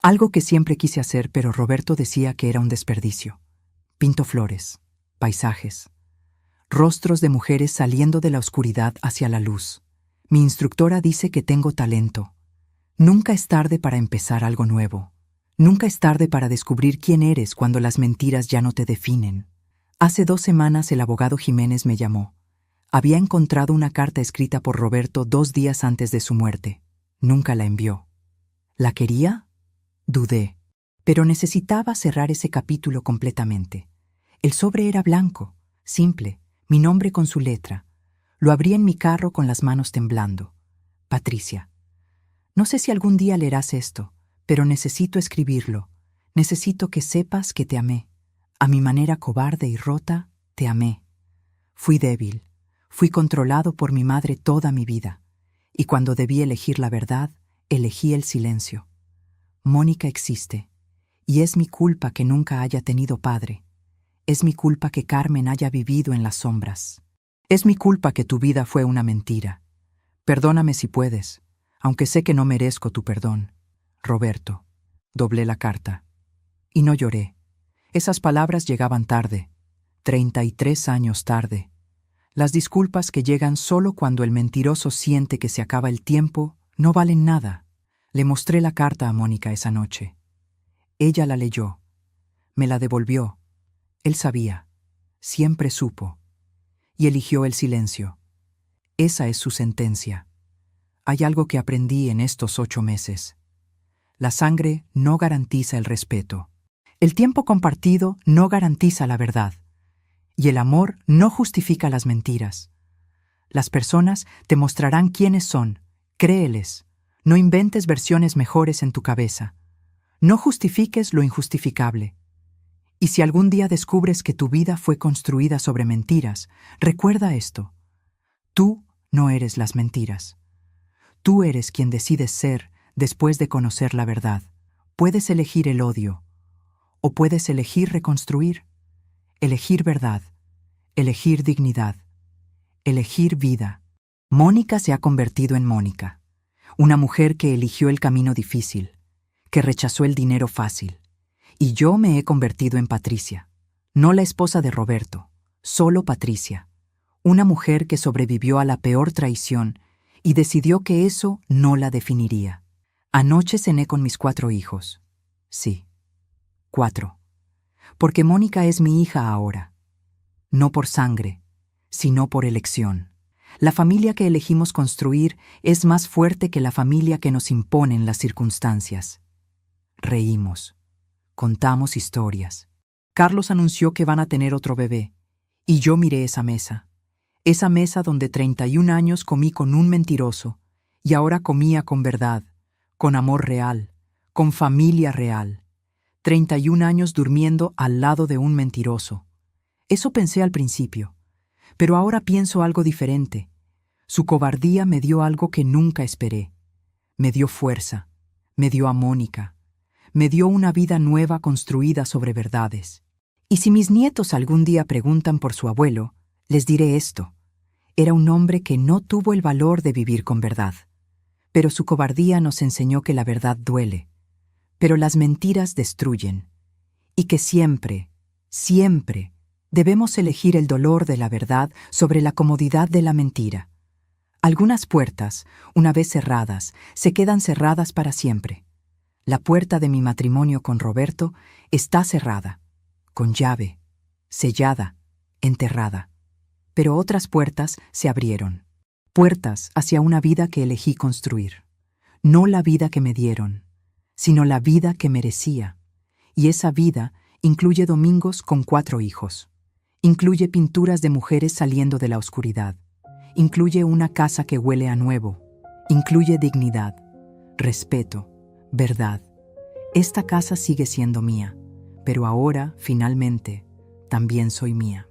Algo que siempre quise hacer, pero Roberto decía que era un desperdicio. Pinto flores, paisajes, rostros de mujeres saliendo de la oscuridad hacia la luz. Mi instructora dice que tengo talento. Nunca es tarde para empezar algo nuevo. Nunca es tarde para descubrir quién eres cuando las mentiras ya no te definen. Hace 2 semanas el abogado Jiménez me llamó. Había encontrado una carta escrita por Roberto 2 días antes de su muerte. Nunca la envió. ¿La quería? Dudé. Pero necesitaba cerrar ese capítulo completamente. El sobre era blanco, simple, mi nombre con su letra. Lo abrí en mi carro con las manos temblando. Patricia. No sé si algún día leerás esto, pero necesito escribirlo. Necesito que sepas que te amé. A mi manera cobarde y rota, te amé. Fui débil. Fui controlado por mi madre toda mi vida. Y cuando debí elegir la verdad, elegí el silencio. Mónica existe. Y es mi culpa que nunca haya tenido padre. Es mi culpa que Carmen haya vivido en las sombras. Es mi culpa que tu vida fue una mentira. Perdóname si puedes, aunque sé que no merezco tu perdón. Roberto. Doblé la carta. Y no lloré. Esas palabras llegaban tarde. 33 años tarde. Las disculpas que llegan solo cuando el mentiroso siente que se acaba el tiempo No valen nada. Le mostré la carta a Mónica esa noche. Ella la leyó. Me la devolvió. Él sabía. Siempre supo. Y eligió el silencio. Esa es su sentencia. Hay algo que aprendí en estos 8 meses. La sangre no garantiza el respeto. El tiempo compartido no garantiza la verdad. Y el amor no justifica las mentiras. Las personas te mostrarán quiénes son. Créeles. No inventes versiones mejores en tu cabeza. No justifiques lo injustificable. Y si algún día descubres que tu vida fue construida sobre mentiras, recuerda esto. Tú no eres las mentiras. Tú eres quien decides ser después de conocer la verdad. Puedes elegir el odio, o puedes elegir reconstruir, elegir verdad, elegir dignidad, elegir vida. Mónica se ha convertido en Mónica, una mujer que eligió el camino difícil, que rechazó el dinero fácil. Y yo me he convertido en Patricia, no la esposa de Roberto, solo Patricia, una mujer que sobrevivió a la peor traición y decidió que eso no la definiría. Anoche cené con mis 4 hijos. Sí, 4. Porque Mónica es mi hija ahora. No por sangre, sino por elección. La familia que elegimos construir es más fuerte que la familia que nos imponen las circunstancias. Reímos. Contamos historias. Carlos anunció que van a tener otro bebé, y yo miré esa mesa donde 31 años comí con un mentiroso, y ahora comía con verdad, con amor real, con familia real. 31 años durmiendo al lado de un mentiroso. Eso pensé al principio, pero ahora pienso algo diferente. Su cobardía me dio algo que nunca esperé. Me dio fuerza, me dio a Mónica. Me dio una vida nueva construida sobre verdades. Y si mis nietos algún día preguntan por su abuelo, les diré esto. Era un hombre que no tuvo el valor de vivir con verdad. Pero su cobardía nos enseñó que la verdad duele. Pero las mentiras destruyen. Y que siempre, siempre, debemos elegir el dolor de la verdad sobre la comodidad de la mentira. Algunas puertas, una vez cerradas, se quedan cerradas para siempre. La puerta de mi matrimonio con Roberto está cerrada, con llave, sellada, enterrada. Pero otras puertas se abrieron. Puertas hacia una vida que elegí construir. No la vida que me dieron, sino la vida que merecía. Y esa vida incluye domingos con 4 hijos. Incluye pinturas de mujeres saliendo de la oscuridad. Incluye una casa que huele a nuevo. Incluye dignidad, respeto, verdad. Esta casa sigue siendo mía, pero ahora, finalmente, también soy mía.